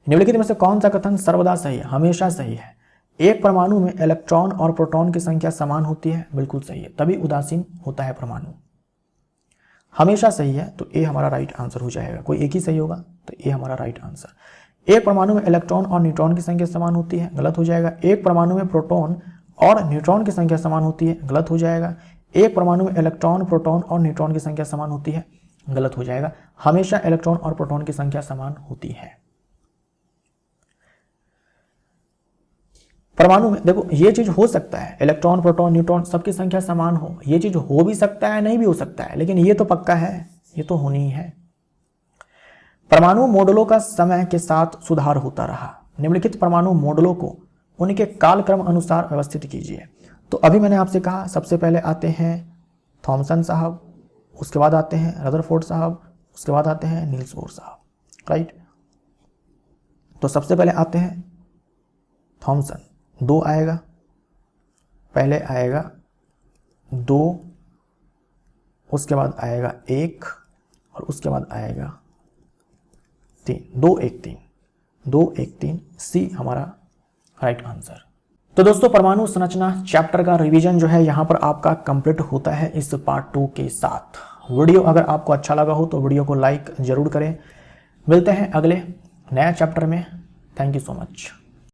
निम्नलिखित में से कौन सा कथन सर्वदा सही है? हमेशा सही है। एक परमाणु में इलेक्ट्रॉन और प्रोटॉन की संख्या समान होती है, बिल्कुल सही है, तभी उदासीन होता है परमाणु। हमेशा सही है, तो ए हमारा राइट आंसर हो जाएगा। कोई एक ही सही होगा तो ए हमारा राइट आंसर। एक परमाणु में इलेक्ट्रॉन और न्यूट्रॉन की संख्या समान होती है, गलत हो जाएगा। एक परमाणु में प्रोटॉन और न्यूट्रॉन की संख्या समान होती है, गलत हो जाएगा। एक परमाणु में इलेक्ट्रॉन, प्रोटॉन और न्यूट्रॉन की संख्या समान होती है, गलत हो जाएगा। हमेशा इलेक्ट्रॉन और प्रोटॉन की संख्या समान होती है। परमाणु में देखो ये चीज हो सकता है, इलेक्ट्रॉन, प्रोटॉन, न्यूट्रॉन सबकी संख्या समान हो, ये चीज हो भी सकता है, नहीं भी हो सकता है, लेकिन ये तो पक्का है, ये तो होनी ही है। परमाणु मॉडलों का समय के साथ सुधार होता रहा। निम्नलिखित परमाणु मॉडलों को उनके कालक्रम अनुसार व्यवस्थित कीजिए। तो अभी मैंने आपसे कहा सबसे पहले आते हैं थॉमसन साहब, उसके बाद आते हैं रदरफोर्ड साहब, उसके बाद आते हैं नील्स बोर साहब, राइट। तो सबसे पहले आते हैं थॉमसन, 2 आएगा, पहले आएगा 2 उसके बाद आएगा 1 और उसके बाद आएगा 3, 2 1 3, 2 1 3, सी हमारा राइट आंसर। तो दोस्तों परमाणु संरचना चैप्टर का रिवीजन जो है यहाँ पर आपका कंप्लीट होता है इस पार्ट 2 के साथ। वीडियो अगर आपको अच्छा लगा हो तो वीडियो को लाइक जरूर करें। मिलते हैं अगले नया चैप्टर में। Thank you so much.